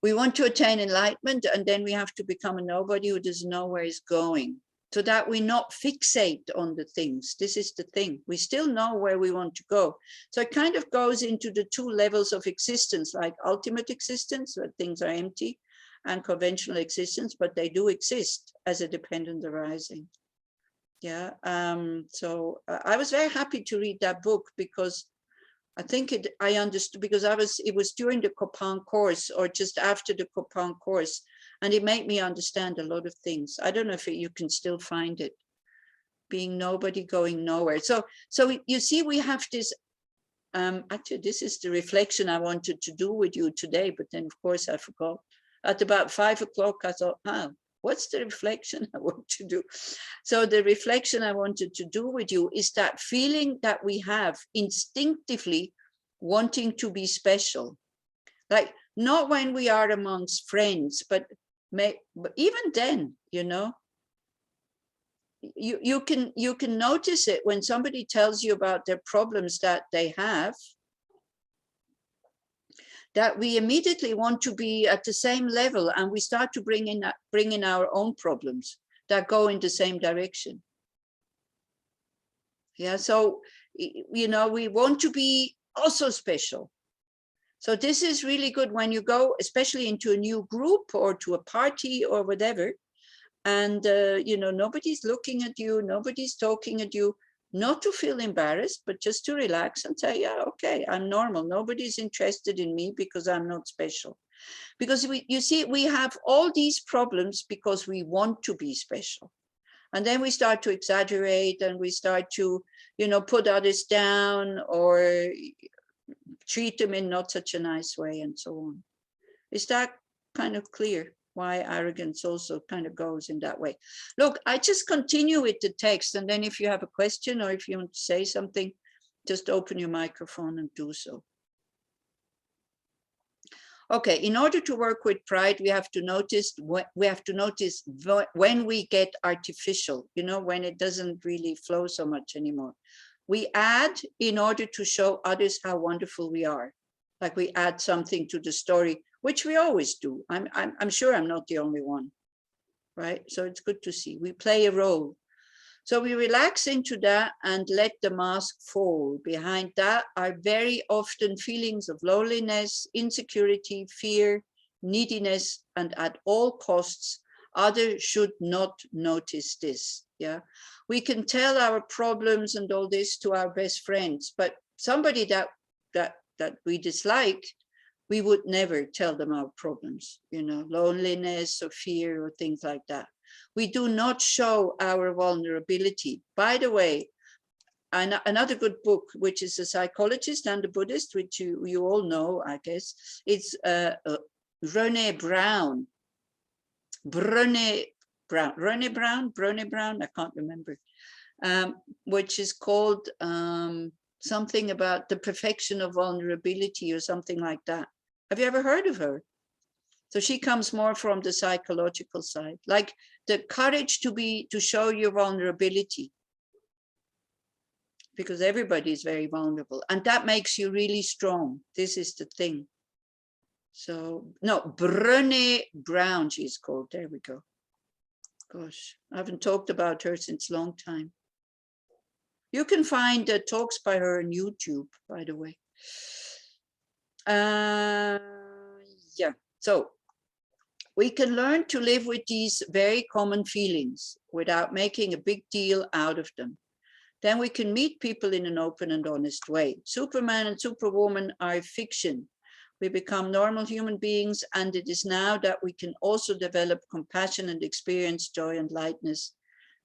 we want to attain enlightenment, and then we have to become a nobody who doesn't know where he's going, so that we not fixate on the things. This is the thing. We still know where we want to go. So it kind of goes into the 2 levels of existence, like ultimate existence, where things are empty, and conventional existence, but they do exist as a dependent arising. Yeah. So I was very happy to read that book, because I think I understood, because it was during the Copan course, or just after the Copan course, and it made me understand a lot of things. I don't know if you can still find it. Being Nobody, Going Nowhere. So you see, we have this, actually, this is the reflection I wanted to do with you today, but then of course I forgot. At about 5 o'clock, I thought, What's the reflection I want to do? So the reflection I wanted to do with you is that feeling that we have instinctively wanting to be special. Like, not when we are amongst friends, but even then, you know, you can notice it when somebody tells you about their problems that they have, that we immediately want to be at the same level, and we start to bring in our own problems that go in the same direction. Yeah, so, you know, we want to be also special. So this is really good when you go, especially into a new group or to a party or whatever, and you know, nobody's looking at you, nobody's talking at you, not to feel embarrassed, but just to relax and say, yeah, okay, I'm normal. Nobody's interested in me because I'm not special. Because you see, we have all these problems because we want to be special. And then we start to exaggerate, and we start to, you know, put others down or treat them in not such a nice way, and so on. Is that kind of clear why arrogance also kind of goes in that way? Look, I just continue with the text, and then if you have a question or if you want to say something, just open your microphone and do so. Okay, in order to work with pride, we have to notice when we get artificial, you know, when it doesn't really flow so much anymore. We add in order to show others how wonderful we are. Like we add something to the story, which we always do. I'm sure I'm not the only one, right? So it's good to see. We play a role. So we relax into that and let the mask fall. Behind that are very often feelings of loneliness, insecurity, fear, neediness, and at all costs, others should not notice this. Yeah, we can tell our problems and all this to our best friends, but somebody that we dislike, we would never tell them our problems, you know, loneliness or fear or things like that. We do not show our vulnerability. By the way, another good book, which is The Psychologist and the Buddhist, which you all know, I guess, it's Brené Brown, I can't remember, which is called something about the perfection of vulnerability or something like that. Have you ever heard of her? So she comes more from the psychological side, like the courage to show your vulnerability, because everybody is very vulnerable, and that makes you really strong. This is the thing. So no, Brené Brown, she's called. There we go. Gosh, I haven't talked about her since a long time. You can find talks by her on YouTube, by the way. Yeah, so we can learn to live with these very common feelings without making a big deal out of them. Then we can meet people in an open and honest way. Superman and Superwoman are fiction. We become normal human beings, and it is now that we can also develop compassion and experience joy and lightness.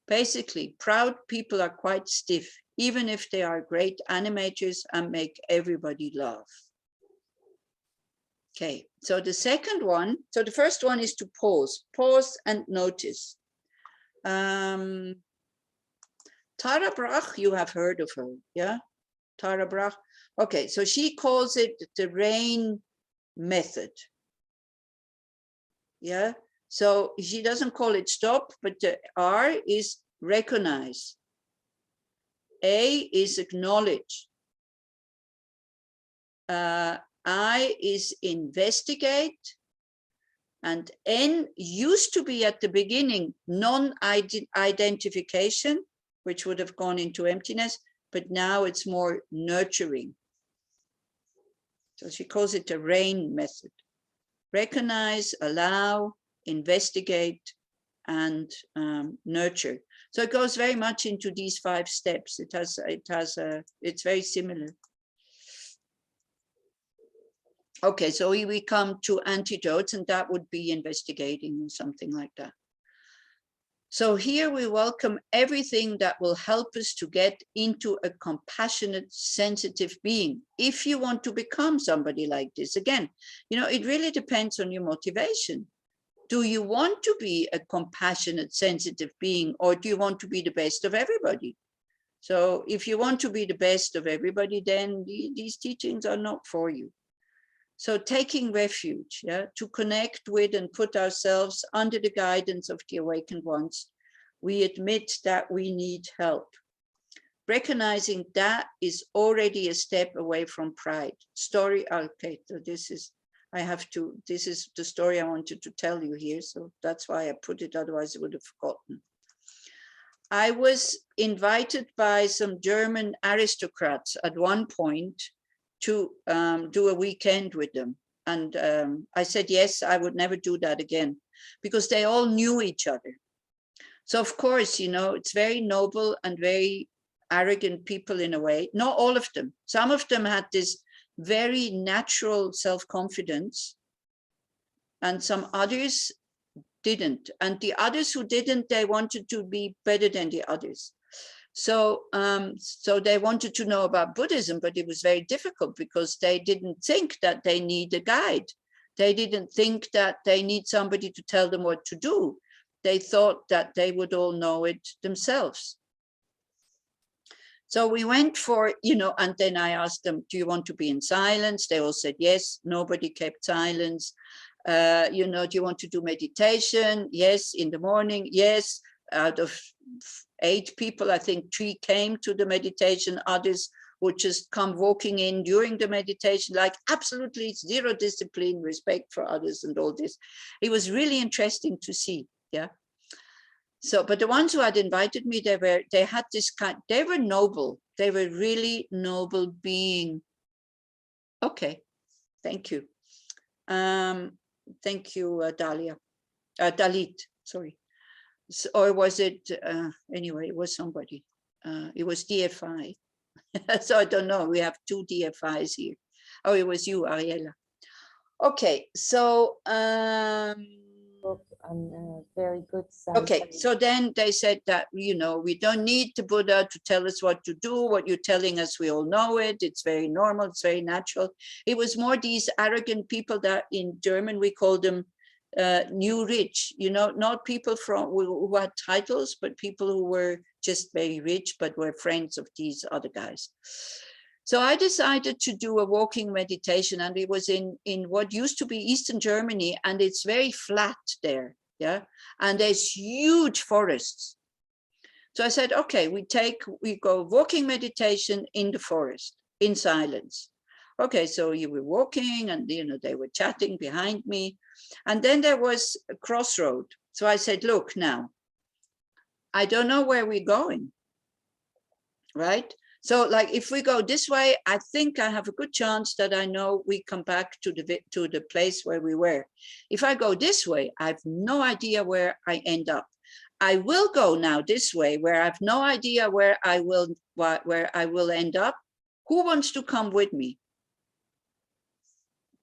Basically, proud people are quite stiff, even if they are great animators and make everybody laugh. Okay, so the second one, so the first one is to pause and notice. Tara Brach, you have heard of her, yeah? Tara Brach. Okay, so she calls it the RAIN method. Yeah, so she doesn't call it stop, but the R is recognize. A is acknowledge. I is investigate, and N used to be at the beginning non-identification, which would have gone into emptiness, but now it's more nurturing. So she calls it the RAIN method. Recognize, allow, investigate, and nurture. So it goes very much into these 5 steps. It's very similar. Okay, so we come to antidotes, and that would be investigating or something like that. So here we welcome everything that will help us to get into a compassionate, sensitive being. If you want to become somebody like this, again, you know, it really depends on your motivation. Do you want to be a compassionate, sensitive being, or do you want to be the best of everybody? So if you want to be the best of everybody, then these teachings are not for you. So taking refuge, yeah, to connect with and put ourselves under the guidance of the awakened ones, we admit that we need help. Recognizing that is already a step away from pride. Story, okay, so this is the story I wanted to tell you here, so that's why I put it, otherwise I would have forgotten. I was invited by some German aristocrats at one point to do a weekend with them. And I said, yes, I would never do that again, because they all knew each other. So of course, you know, it's very noble and very arrogant people in a way. Not all of them. Some of them had this very natural self-confidence, and some others didn't. And the others who didn't, they wanted to be better than the others. So, so they wanted to know about Buddhism, but it was very difficult because they didn't think that they need a guide. They didn't think that they need somebody to tell them what to do. They thought that they would all know it themselves. So we went for, you know, and then I asked them, do you want to be in silence? They all said yes. Nobody kept silence. You know, do you want to do meditation? Yes, in the morning. Yes. Out of 8 people, I think 3 came to the meditation. Others would just come walking in during the meditation, like absolutely zero discipline, respect for others and all this. It was really interesting to see. Yeah. So, but the ones who had invited me, they had this kind, they were noble. They were really noble being. Okay. Thank you. Thank you, Dalit, sorry. So, or was it, anyway, it was somebody. It was DFI. So I don't know, we have 2 DFIs here. Oh, it was you, Ariella. Okay, so, very good sense. okay, so then they said that, you know, we don't need the Buddha to tell us what to do. What you're telling us, we all know it. It's very normal. It's very natural. It was more these arrogant people that in German, we call them new rich, you know, not people from who had titles, but people who were just very rich, but were friends of these other guys. So I decided to do a walking meditation, and it was in what used to be Eastern Germany, and it's very flat there, yeah, and there's huge forests. So I said, okay, we go walking meditation in the forest, in silence. Okay, so you were walking, and you know they were chatting behind me, and then there was a crossroad. So I said, look, now, I don't know where we're going, right? So like if we go this way, I think I have a good chance that I know we come back to the place where we were. If I go this way, I have no idea where I end up. I will go now this way where I have no idea where I will end up. Who wants to come with me?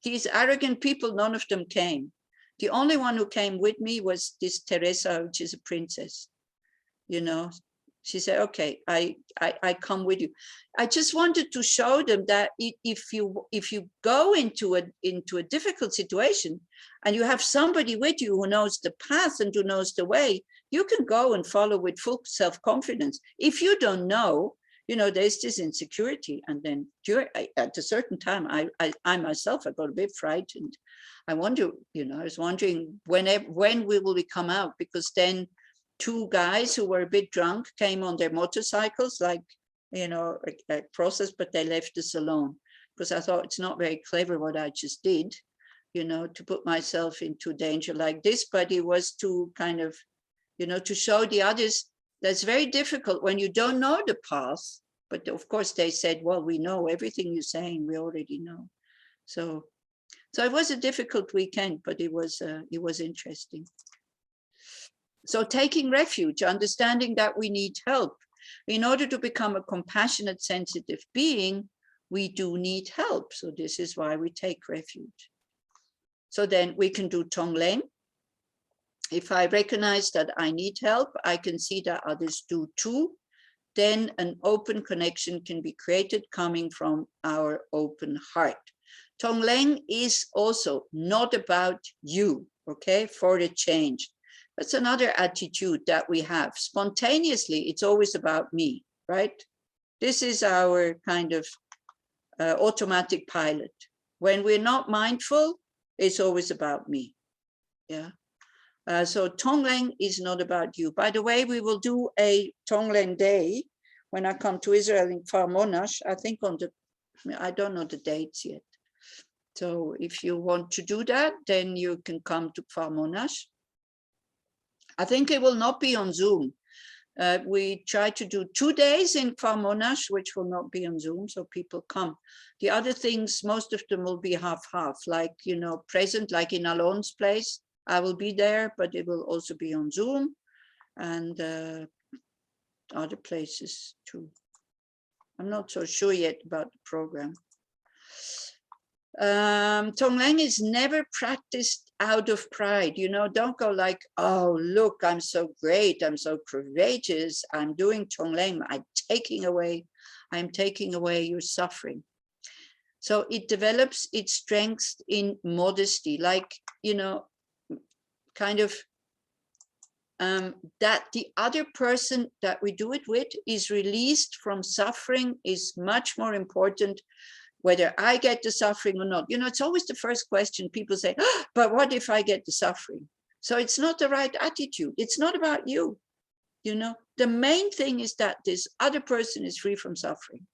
These arrogant people, none of them came. The only one who came with me was this Teresa, which is a princess, you know. She said, okay, I come with you. I just wanted to show them that if you go into a difficult situation and you have somebody with you who knows the path and who knows the way, you can go and follow with full self-confidence. If you don't know, you know, there's this insecurity. And then at a certain time, I myself, I got a bit frightened. I wonder, you know, I was wondering when will we come out? Because then 2 guys who were a bit drunk came on their motorcycles, like, you know, a process, but they left us alone because I thought it's not very clever what I just did, you know, to put myself into danger like this. But it was to kind of, you know, to show the others that's very difficult when you don't know the path. But of course they said, well, we know everything you're saying, we already know. So it was a difficult weekend, but it was interesting. So taking refuge, understanding that we need help. In order to become a compassionate, sensitive being, we do need help. So this is why we take refuge. So then we can do Tonglen. If I recognize that I need help, I can see that others do too. Then an open connection can be created coming from our open heart. Tonglen is also not about you, okay, for a change. That's another attitude that we have. Spontaneously, it's always about me, right? This is our kind of automatic pilot. When we're not mindful, it's always about me, yeah. So Tonglen is not about you. By the way, we will do a Tonglen day when I come to Israel in Kfar Monash, I think on the, I don't know the dates yet. So if you want to do that, then you can come to Kfar Monash. I think it will not be on Zoom. We try to do 2 days in Kfar Monash, which will not be on Zoom, so people come. The other things, most of them will be half-half, like, you know, present, like in Alon's place. I will be there, but it will also be on Zoom and other places too. I'm not so sure yet about the program. Tonglen is never practiced out of pride. You know, don't go like, oh, look, I'm so great. I'm so courageous. I'm doing Tonglen. I'm taking away your suffering. So it develops its strength in modesty, like, you know, kind of that the other person that we do it with is released from suffering is much more important, whether I get the suffering or not. You know, it's always the first question people say, oh, but what if I get the suffering? So it's not the right attitude. It's not about you. You know, the main thing is that this other person is free from suffering,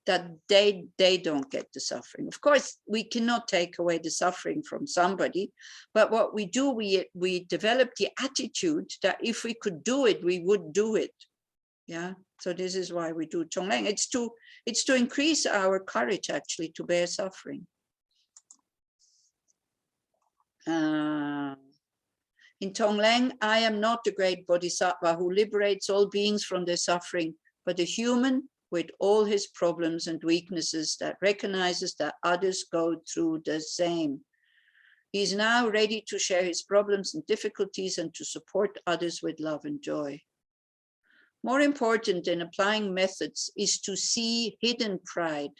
that they don't get the suffering. Of course, we cannot take away the suffering from somebody, but what we do, we develop the attitude that if we could do it, we would do it. Yeah, so this is why we do Tonglen. It's to increase our courage, actually, to bear suffering. In Tonglen, I am not the great Bodhisattva who liberates all beings from their suffering, but a human with all his problems and weaknesses that recognizes that others go through the same. He is now ready to share his problems and difficulties and to support others with love and joy. More important than applying methods is to see hidden pride.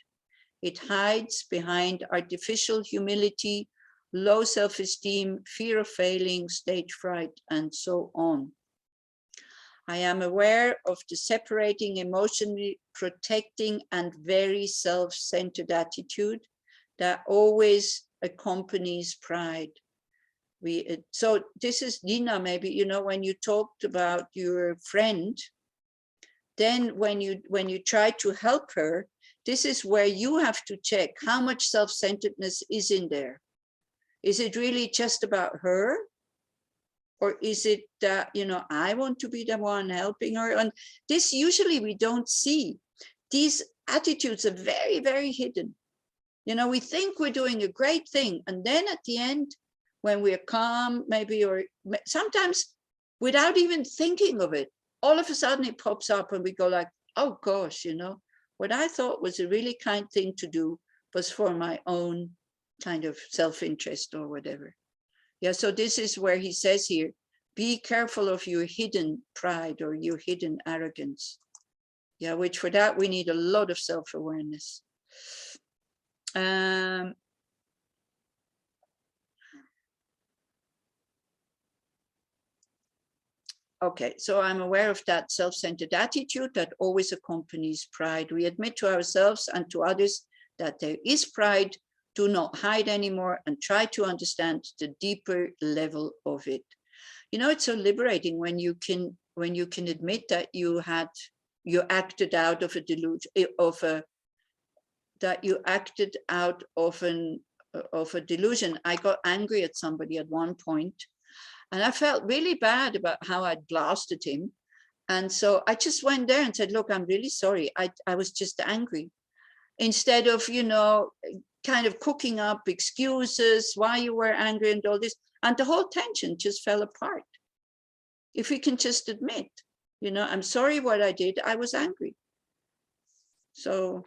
It hides behind artificial humility, low self-esteem, fear of failing, stage fright, and so on. I am aware of the separating, emotionally protecting, and very self-centered attitude that always accompanies pride. So this is Dina, maybe, you know, when you talked about your friend, then when you try to help her, this is where you have to check how much self-centeredness is in there. Is it really just about her? Or is it that, you know, I want to be the one helping her? And this usually we don't see. These attitudes are very, very hidden. You know, we think we're doing a great thing. And then at the end, when we're calm, maybe, or sometimes without even thinking of it, all of a sudden it pops up and we go like, oh gosh, you know, what I thought was a really kind thing to do was for my own kind of self-interest or whatever. Yeah, so this is where he says here, be careful of your hidden pride or your hidden arrogance. Yeah, which for that we need a lot of self-awareness. Okay, so I'm aware of that self-centered attitude that always accompanies pride. We admit to ourselves and to others that there is pride. Do not hide anymore and try to understand the deeper level of it. You know, it's so liberating when you can admit that you acted out of a delusion, of a delusion. I got angry at somebody at one point, and I felt really bad about how I'd blasted him. And so I just went there and said, look, I'm really sorry. I was just angry. Instead of, you know, kind of cooking up excuses why you were angry and all this, and the whole tension just fell apart. If we can just admit, you know, I'm sorry what I did, I was angry. So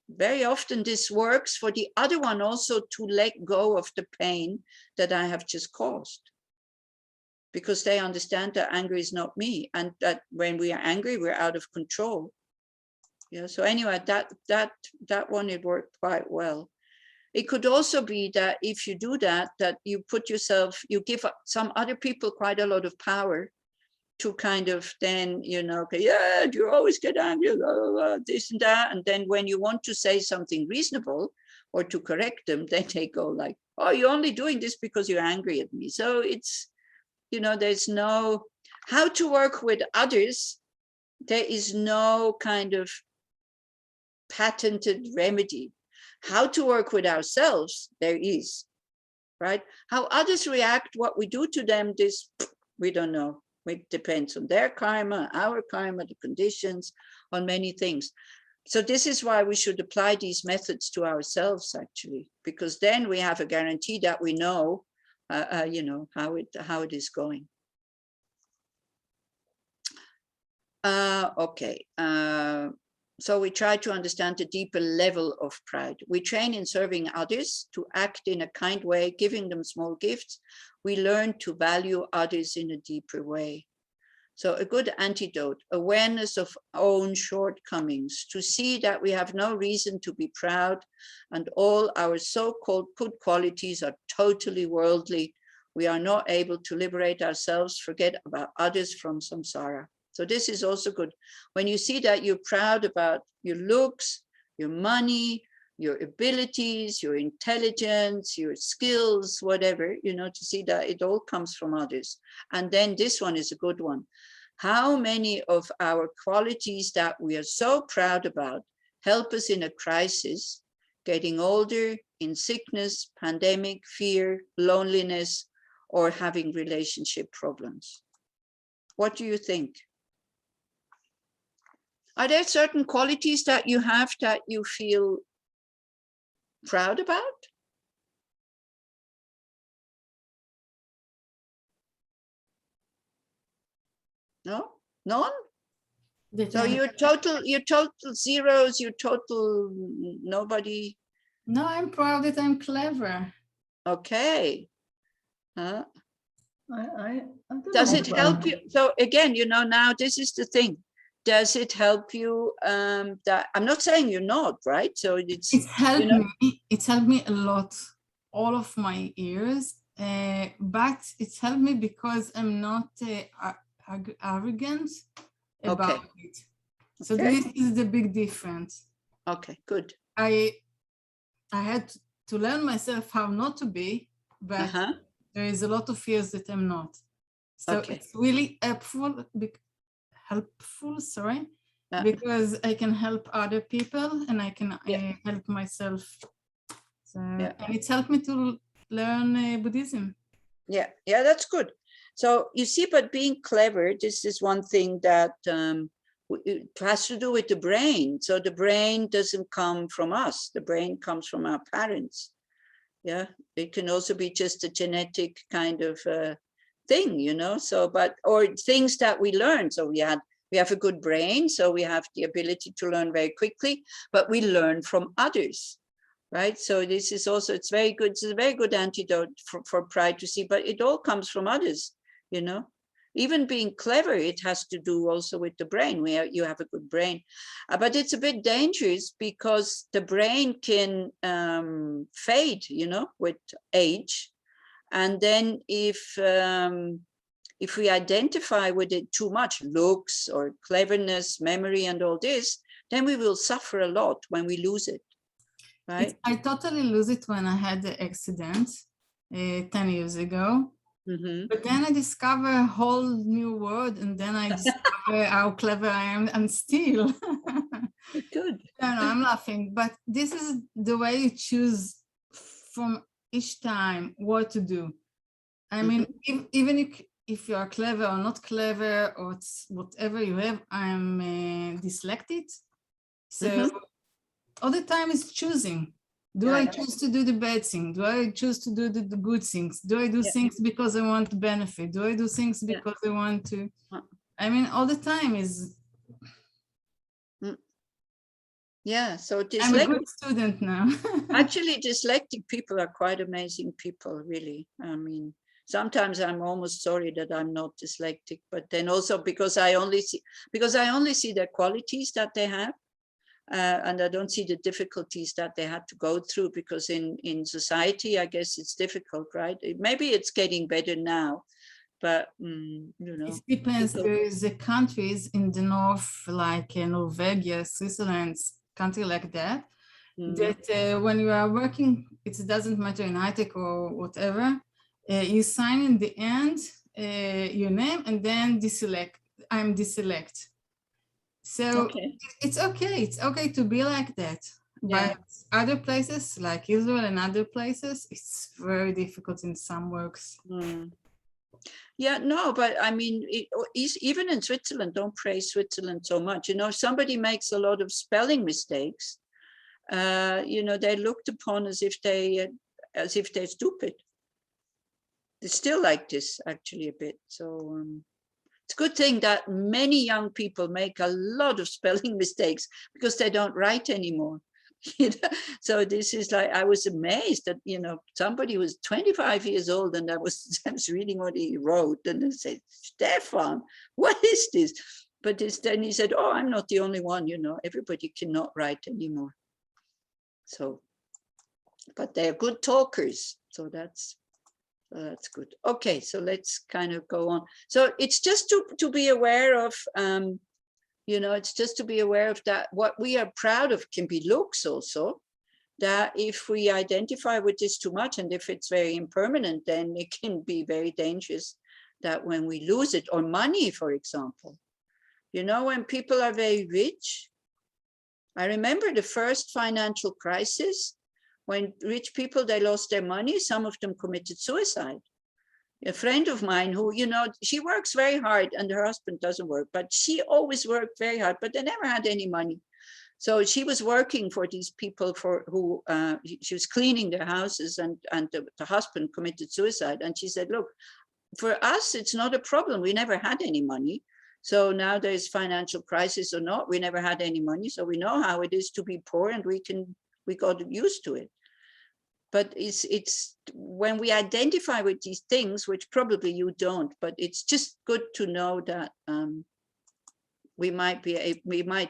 very often this works for the other one also to let go of the pain that I have just caused, because they understand that anger is not me, and that when we are angry, we're out of control. Yeah, so anyway, that one, it worked quite well. It could also be that if you do that, that you put yourself, you give some other people quite a lot of power to kind of then, you know, okay, yeah, you always get angry, blah, blah, blah, this and that. And then when you want to say something reasonable or to correct them, then they go like, oh, you're only doing this because you're angry at me. So it's, you know, there's no, how to work with others. There is no kind of patented remedy. How to work with ourselves, there is, right? How others react, what we do to them, this, we don't know. It depends on their karma, our karma, the conditions, on many things. So this is why we should apply these methods to ourselves, actually, because then we have a guarantee that we know, you know, how it is going. Okay. So we try to understand the deeper level of pride. We train in serving others to act in a kind way, giving them small gifts. We learn to value others in a deeper way. So a good antidote, awareness of own shortcomings, to see that we have no reason to be proud and all our so-called good qualities are totally worldly. We are not able to liberate ourselves, forget about others from samsara. So this is also good. When you see that you're proud about your looks, your money, your abilities, your intelligence, your skills, whatever, you know, to see that it all comes from others. And then this one is a good one. How many of our qualities that we are so proud about help us in a crisis, getting older, in sickness, pandemic, fear, loneliness, or having relationship problems? What do you think? Are there certain qualities that you have that you feel proud about? No? None? So you're total zeros, you're total nobody. No, I'm proud that I'm clever. Okay. Huh? I don't Does know it if help you? So again, you know, now this is the thing. Does it help you? That I'm not saying you're not, right? So It's helped you know, me. It's helped me a lot, all of my years. But it's helped me because I'm not arrogant about it. So Okay. this is the big difference. Okay, good. I had to learn myself how not to be, but there is a lot of years that I'm not. So it's really helpful. Sorry, because I can help other people and I can help myself. So, and it's helped me to learn Buddhism. Yeah, that's good. So you see, but being clever, this is one thing that it has to do with the brain. So the brain doesn't come from us. The brain comes from our parents. Yeah, it can also be just a genetic kind of thing, you know. So, but or things that we learn. So we have a good brain, so we have the ability to learn very quickly, but we learn from others, right? So this is also, it's very good. It's a very good antidote for pride to see, but it all comes from others, you know. Even being clever, it has to do also with the brain. You have a good brain, but it's a bit dangerous because the brain can fade, you know, with age. And then if we identify with it too much, looks or cleverness, memory, and all this, then we will suffer a lot when we lose it, right? I totally lose it when I had the accident 10 years ago. But then I discover a whole new world, and then I discover how clever I am, and still. Good. No, I'm laughing, but this is the way you choose from each time what to do. I mean, even if you are clever or not clever or whatever you have, I'm dyslexic. So all the time is choosing. Do I choose to do the bad thing? Do I choose to do the good things? Do I do things because I want to benefit? Do I do things because I want to? I mean, all the time is. Yeah, so I'm a good student now. Actually, dyslexic people are quite amazing people, really. I mean, sometimes I'm almost sorry that I'm not dyslexic, but then also because I only see their qualities that they have. And I don't see the difficulties that they had to go through, because in society, I guess it's difficult, right? Maybe it's getting better now, but you know. It depends. There is countries in the north, like Norway, Switzerland, country like that, that when you are working, it doesn't matter in high-tech or whatever, you sign in the end your name and then deselect. I'm deselect. So it's okay to be like that. But other places like Israel and other places, it's very difficult in some works. Yeah, no, but I mean, even in Switzerland, don't praise Switzerland so much. You know, if somebody makes a lot of spelling mistakes, you know, they're looked upon as if they're stupid. It's still like this, actually, a bit. So it's a good thing that many young people make a lot of spelling mistakes because they don't write anymore. You know? So this is like, I was amazed that, you know, somebody was 25 years old and I was reading what he wrote and I said, Stefan, what is this? But then he said, oh, I'm not the only one, you know, everybody cannot write anymore. So, but they're good talkers. So that's good. Okay, so let's kind of go on. So it's just to be aware of, you know, it's just to be aware of that. What we are proud of can be looks also, that if we identify with this too much and if it's very impermanent, then it can be very dangerous that when we lose it, or money, for example, you know, when people are very rich. I remember the first financial crisis, when rich people, they lost their money, some of them committed suicide. A friend of mine who, you know, she works very hard and her husband doesn't work, but she always worked very hard, but they never had any money. So she was working for these people who she was cleaning their houses, and the husband committed suicide. And she said, look, for us, it's not a problem. We never had any money. So now there's financial crisis or not, we never had any money. So we know how it is to be poor, and we got used to it. But it's when we identify with these things, which probably you don't, but it's just good to know that we might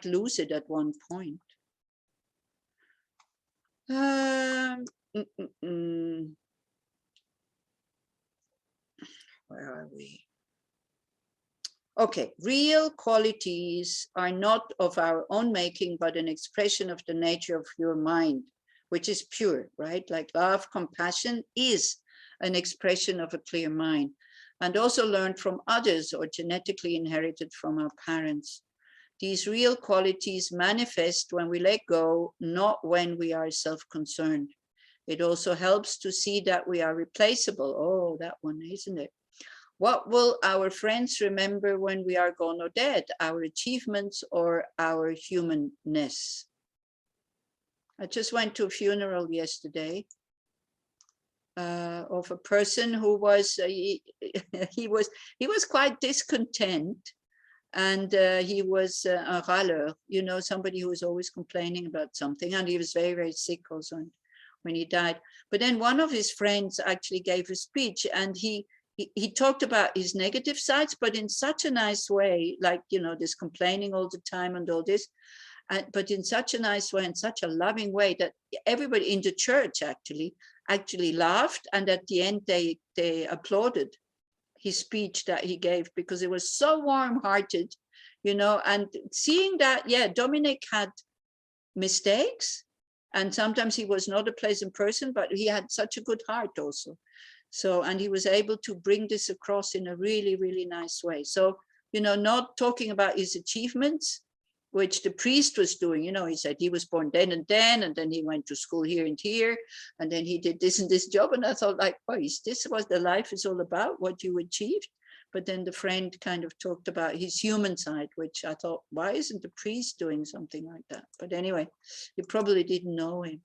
lose it at one point. Where are we? Okay, real qualities are not of our own making, but an expression of the nature of your mind, which is pure, right? Like love, compassion is an expression of a clear mind, and also learned from others or genetically inherited from our parents. These real qualities manifest when we let go, not when we are self-concerned. It also helps to see that we are replaceable. Oh, that one, isn't it? What will our friends remember when we are gone or dead? Our achievements or our humanness? I just went to a funeral yesterday of a person who was he was quite discontent, and he was a râleur, you know, somebody who was always complaining about something, and he was very, very sick also when he died. But then one of his friends actually gave a speech, and he talked about his negative sides, but in such a nice way, like, you know, this complaining all the time and all this, but in such a nice way and such a loving way that everybody in the church actually laughed, and at the end they applauded his speech that he gave, because it was so warm-hearted, you know. And seeing that, yeah, Dominic had mistakes, and sometimes he was not a pleasant person, but he had such a good heart also. So, and he was able to bring this across in a really, really nice way. So, you know, not talking about his achievements, which the priest was doing, you know, he said he was born then, and then he went to school here and here, and then he did this and this job. And I thought, like, oh, is this what the life is all about, what you achieved? But then the friend kind of talked about his human side, which I thought, why isn't the priest doing something like that? But anyway, you probably didn't know him.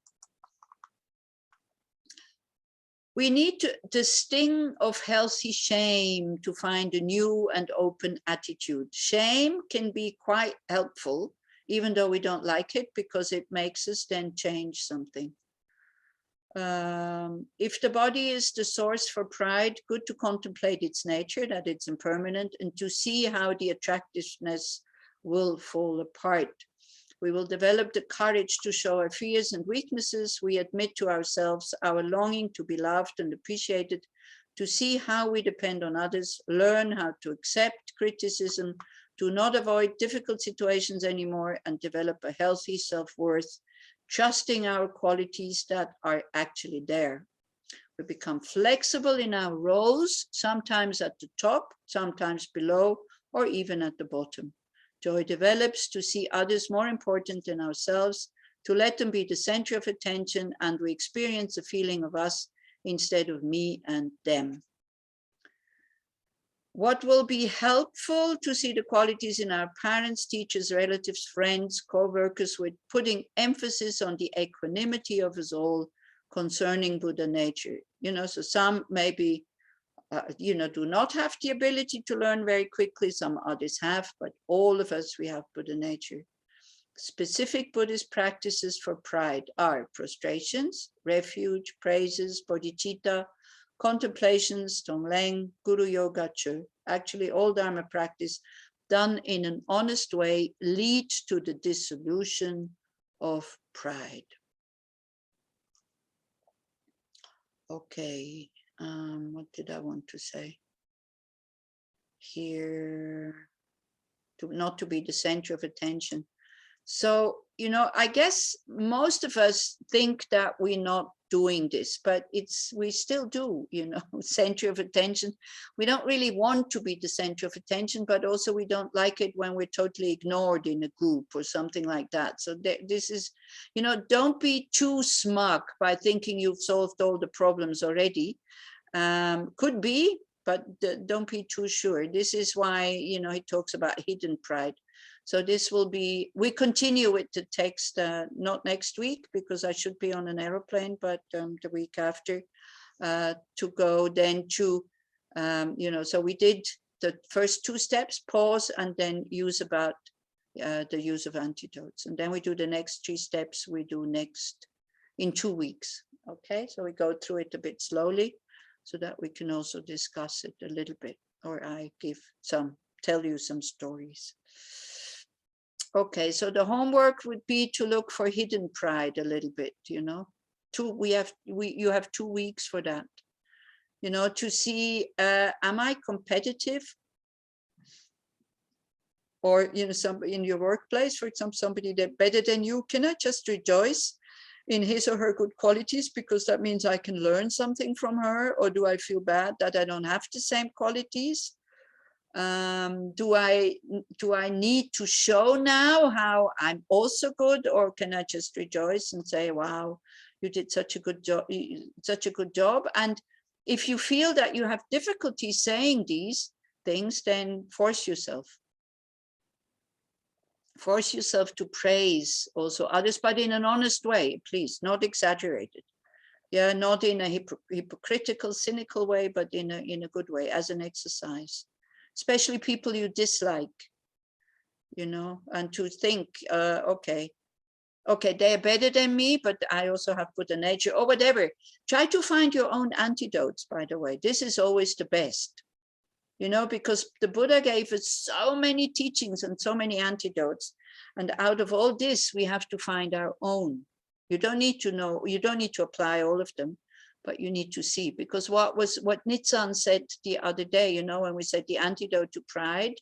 We need the sting of healthy shame to find a new and open attitude. Shame can be quite helpful, even though we don't like it, because it makes us then change something. If the body is the source for pride, good to contemplate its nature, that it's impermanent, and to see how the attractiveness will fall apart. We will develop the courage to show our fears and weaknesses. We admit to ourselves our longing to be loved and appreciated, to see how we depend on others, learn how to accept criticism, do not avoid difficult situations anymore, and develop a healthy self-worth, trusting our qualities that are actually there. We become flexible in our roles, sometimes at the top, sometimes below, or even at the bottom. Joy develops to see others more important than ourselves, to let them be the center of attention, and we experience a feeling of us instead of me and them. What will be helpful to see the qualities in our parents, teachers, relatives, friends, co-workers, with putting emphasis on the equanimity of us all concerning Buddha nature. So some maybe, do not have the ability to learn very quickly. Some others have, but all of us, we have Buddha nature. Specific Buddhist practices for pride are prostrations, refuge, praises, bodhicitta, contemplations, tonglen, guru yoga, chu. Actually, all Dharma practice done in an honest way leads to the dissolution of pride. Okay, what did I want to say? Here, not to be the center of attention. So, I guess most of us think that we're not doing this, but we still do, center of attention. We don't really want to be the center of attention, but also we don't like it when we're totally ignored in a group or something like that. So this is, don't be too smug by thinking you've solved all the problems already. Could be, but don't be too sure. This is why, he talks about hidden pride. So this will be, we continue with the text, not next week, because I should be on an aeroplane, but the week after, to go then to, so we did the first 2 steps, pause, and then use about the use of antidotes. And then we do the next 3 steps we do next in 2 weeks. Okay, so we go through it a bit slowly so that we can also discuss it a little bit, or I tell you some stories. Okay, so the homework would be to look for hidden pride a little bit, you have 2 weeks for that, to see, am I competitive? Or, somebody in your workplace, for example, somebody that's better than you, can I just rejoice in his or her good qualities because that means I can learn something from her? Or do I feel bad that I don't have the same qualities? Do I need to show now how I'm also good, or can I just rejoice and say, wow, you did such a good job? And if you feel that you have difficulty saying these things, then force yourself to praise also others, but in an honest way, please, not exaggerated. Yeah, not in a hypocritical, cynical way, but in a good way, as an exercise. Especially people you dislike, and to think, okay, they're better than me, but I also have Buddha nature, or whatever. Try to find your own antidotes, by the way. This is always the best, because the Buddha gave us so many teachings and so many antidotes. And out of all this, we have to find our own. You don't need to apply all of them, but you need to see, because what Nitzan said the other day, when we said the antidote to pride,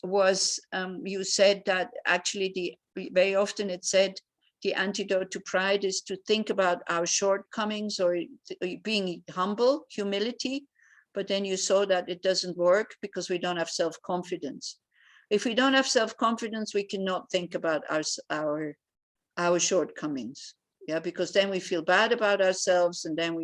was you said that actually very often it said the antidote to pride is to think about our shortcomings or being humble, humility, but then you saw that it doesn't work because we don't have self-confidence. If we don't have self-confidence, we cannot think about our shortcomings. Yeah, because then we feel bad about ourselves, and then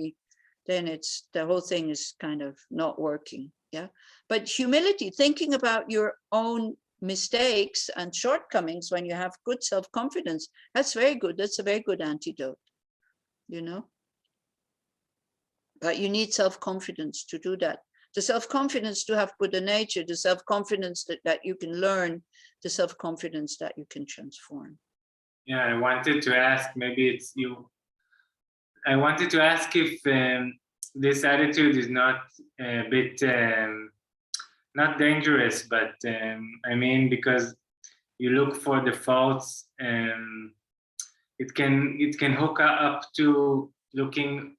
the whole thing is kind of not working. Yeah, but humility, thinking about your own mistakes and shortcomings when you have good self-confidence, that's very good. That's a very good antidote, But you need self-confidence to do that. The self-confidence to have Buddha nature, the self-confidence that you can learn, the self-confidence that you can transform. Yeah, I wanted to ask, maybe it's you. I wanted to ask if this attitude is not a bit, not dangerous, but I mean, because you look for the faults, and it can hook up to looking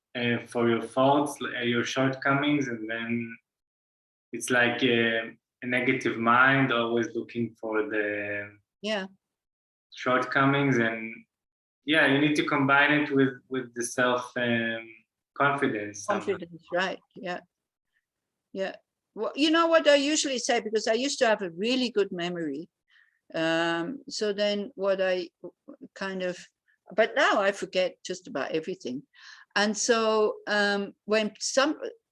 for your faults, your shortcomings, and then it's like a negative mind always looking for the shortcomings. And yeah, you need to combine it with the self confidence. Confidence, right? Yeah. Well, you know what I usually say, because I used to have a really good memory. So then what I kind of, but now I forget just about everything. And so when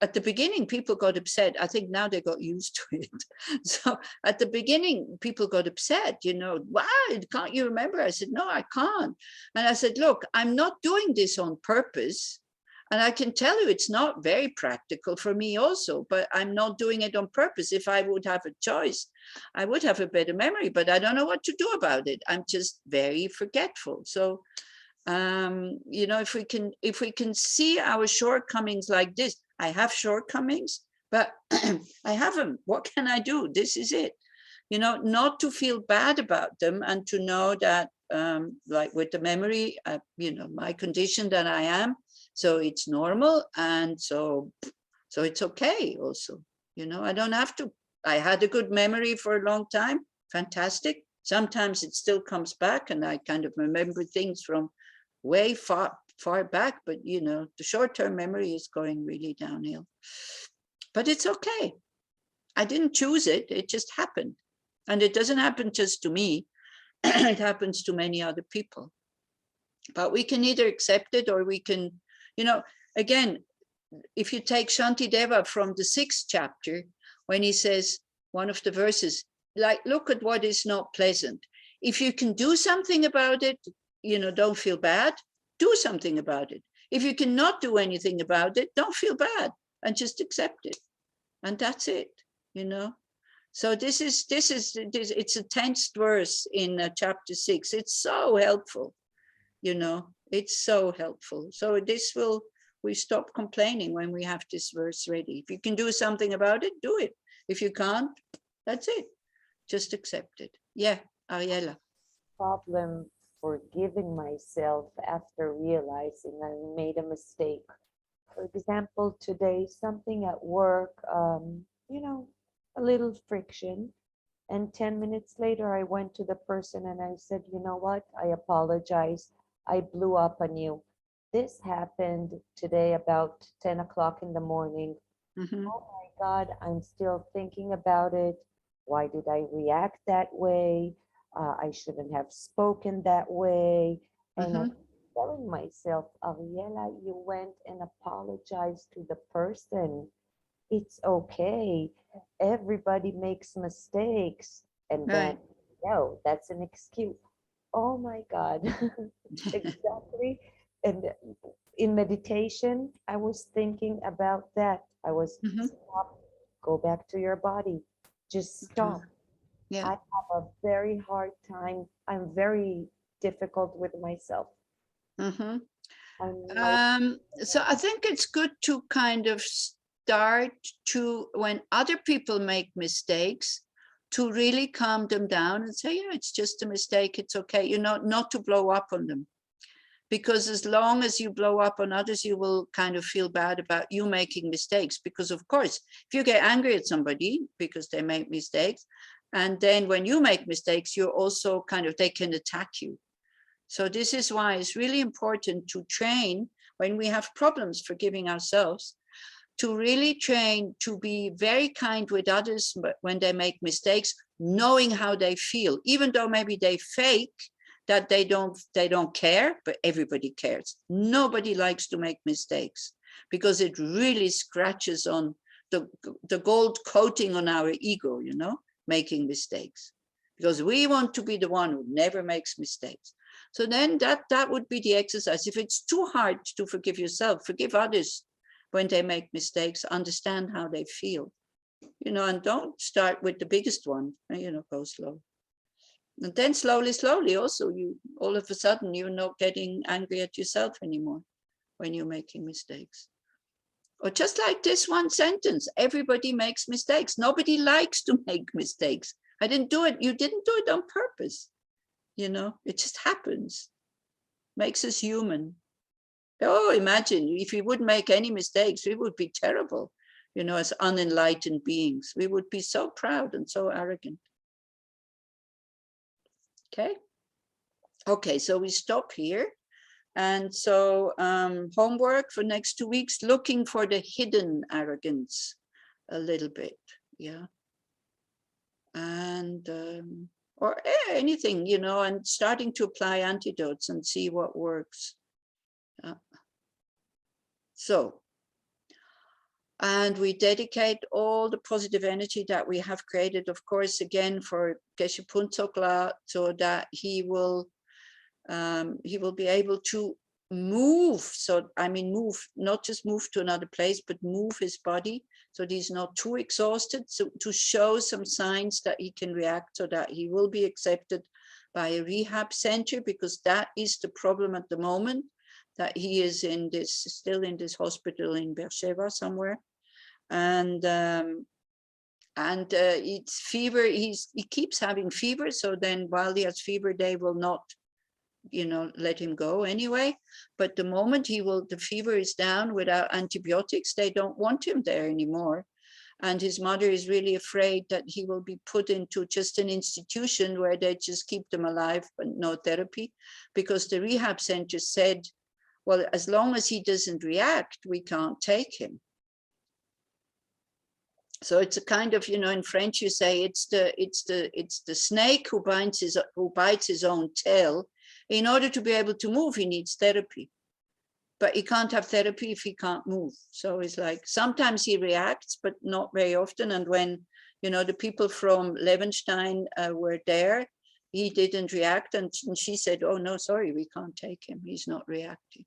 at the beginning, people got upset. I think now they got used to it. So at the beginning, people got upset, why can't you remember? I said, no, I can't. And I said, look, I'm not doing this on purpose. And I can tell you it's not very practical for me also, but I'm not doing it on purpose. If I would have a choice, I would have a better memory, but I don't know what to do about it. I'm just very forgetful. So, if we can see our shortcomings like this, I have shortcomings, but I have them. What can I do? This is it. Not to feel bad about them, and to know that, like with the memory, my condition that I am, so it's normal, and so it's okay also. I don't have to. I had a good memory for a long time. Fantastic. Sometimes it still comes back, and I kind of remember things from way far back, but the short-term memory is going really downhill. But it's okay. I didn't choose it. It just happened. And it doesn't happen just to me. It happens to many other people. But we can either accept it, or we can, again, if you take Shantideva from the 6th chapter, when he says, one of the verses, like, look at what is not pleasant. If you can do something about it, don't feel bad, do something about it. If you cannot do anything about it, don't feel bad and just accept it. And that's it, So this is it's a 10th verse in chapter 6. It's so helpful, it's so helpful. So we stop complaining when we have this verse ready. If you can do something about it, do it. If you can't, that's it. Just accept it. Yeah, Ariella. Problem forgiving myself after realizing I made a mistake. For example, today, something at work, a little friction. And 10 minutes later, I went to the person and I said, you know what? I apologize. I blew up on you. This happened today about 10 o'clock in the morning. Mm-hmm. Oh my God, I'm still thinking about it. Why did I react that way? I shouldn't have spoken that way. And I'm telling myself, Ariella, you went and apologized to the person. It's okay. Everybody makes mistakes. And then, no, that's an excuse. Oh my God. Exactly. And in meditation, I was thinking about that. I was stop, go back to your body. Just stop. Yeah. I have a very hard time. I'm very difficult with myself. So I think it's good to kind of start to, when other people make mistakes, to really calm them down and say, it's just a mistake. It's okay. Not to blow up on them. Because as long as you blow up on others, you will kind of feel bad about you making mistakes. Because of course, if you get angry at somebody because they make mistakes, and then when you make mistakes, you're also they can attack you. So this is why it's really important to train when we have problems forgiving ourselves, to really train to be very kind with others when they make mistakes, knowing how they feel, even though maybe they fake that they don't care, but everybody cares. Nobody likes to make mistakes because it really scratches on the gold coating on our ego, making mistakes, because we want to be the one who never makes mistakes. So then that would be the exercise. If it's too hard to forgive yourself, forgive others when they make mistakes, understand how they feel, and don't start with the biggest one, go slow. And then slowly also, all of a sudden, you're not getting angry at yourself anymore when you're making mistakes. Or just like this one sentence, everybody makes mistakes. Nobody likes to make mistakes, I didn't do it. You didn't do it on purpose. You know, it just happens. Makes us human. Oh, imagine if we wouldn't make any mistakes, we would be terrible, you know, as unenlightened beings. We would be so proud and so arrogant. Okay. Okay, so we stop here. And so homework for next 2 weeks, looking for the hidden arrogance a little bit. Yeah. And or anything, you know, and starting to apply antidotes and see what works. So, and we dedicate all the positive energy that we have created, of course, again for Geshe Puntokla, so that he will be able to move. So, I mean, move, not just move to another place, but move his body so that he's not too exhausted. So to show some signs that he can react, so that he will be accepted by a rehab center, because that is the problem at the moment, that he is in this, still in this hospital in Beersheba somewhere. And it's fever, he keeps having fever. So then while he has fever, they will not, you know, let him go anyway. But the moment the fever is down without antibiotics, they don't want him there anymore. And his mother is really afraid that he will be put into just an institution where they just keep them alive, but no therapy, because the rehab center said, well, as long as he doesn't react, we can't take him. So it's a kind of, you know, in French you say it's the snake who bites his own tail. In order to be able to move, he needs therapy, but he can't have therapy if he can't move. So it's like sometimes he reacts, but not very often. And when, you know, the people from Levenstein were there, he didn't react, and she said, "Oh no, sorry, we can't take him. He's not reacting."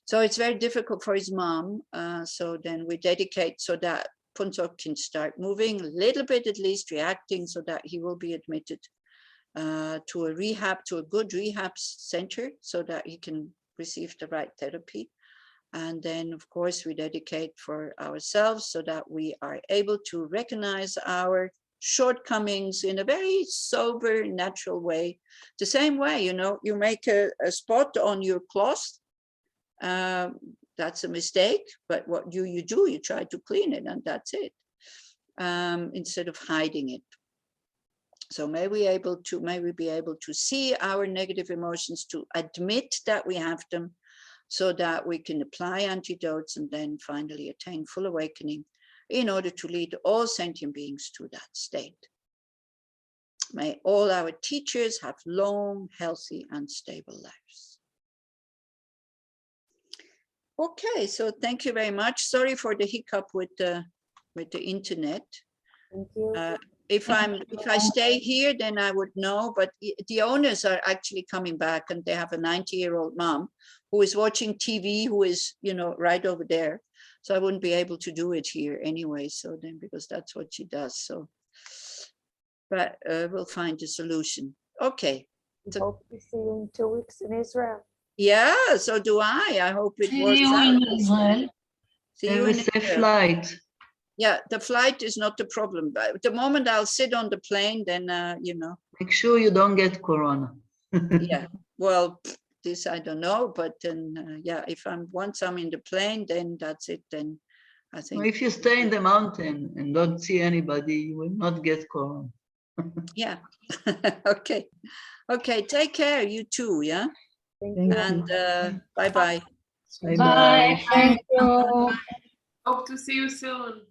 So it's very difficult for his mom. So then we dedicate so that Puntok can start moving a little bit, at least reacting, so that he will be admitted to a rehab, to a good rehab center, so that he can receive the right therapy. And then, of course, we dedicate for ourselves so that we are able to recognize our shortcomings in a very sober, natural way. The same way, you know, you make a spot on your cloth. That's a mistake, but what do? You try to clean it, and that's it, instead of hiding it. So may we be able to see our negative emotions, to admit that we have them, so that we can apply antidotes and then finally attain full awakening in order to lead all sentient beings to that state. May all our teachers have long, healthy, and stable lives. Okay, so thank you very much. Sorry for the hiccup with the internet. Thank you. If I stay here, then I would know, but the owners are actually coming back, and they have a 90-year-old mom who is watching TV, who is, you know, right over there. So I wouldn't be able to do it here anyway. So then, because that's what she does. So, but we'll find a solution. Okay. We hope to see you in 2 weeks in Israel. Yeah, so do I. I hope it See works you out. in Israel. See you Have a in safe Israel. flight. Yeah, the flight is not the problem. But the moment I'll sit on the plane, then, you know. Make sure you don't get corona. Yeah, well, this I don't know, but then, yeah, if once I'm in the plane, then that's it. Then I think. If you stay in the mountain and don't see anybody, you will not get corona. Yeah. Okay. Okay. Take care. You too. Yeah. Thank Thank you. And bye-bye. Bye-bye. Bye. Thank you. Hope to see you soon.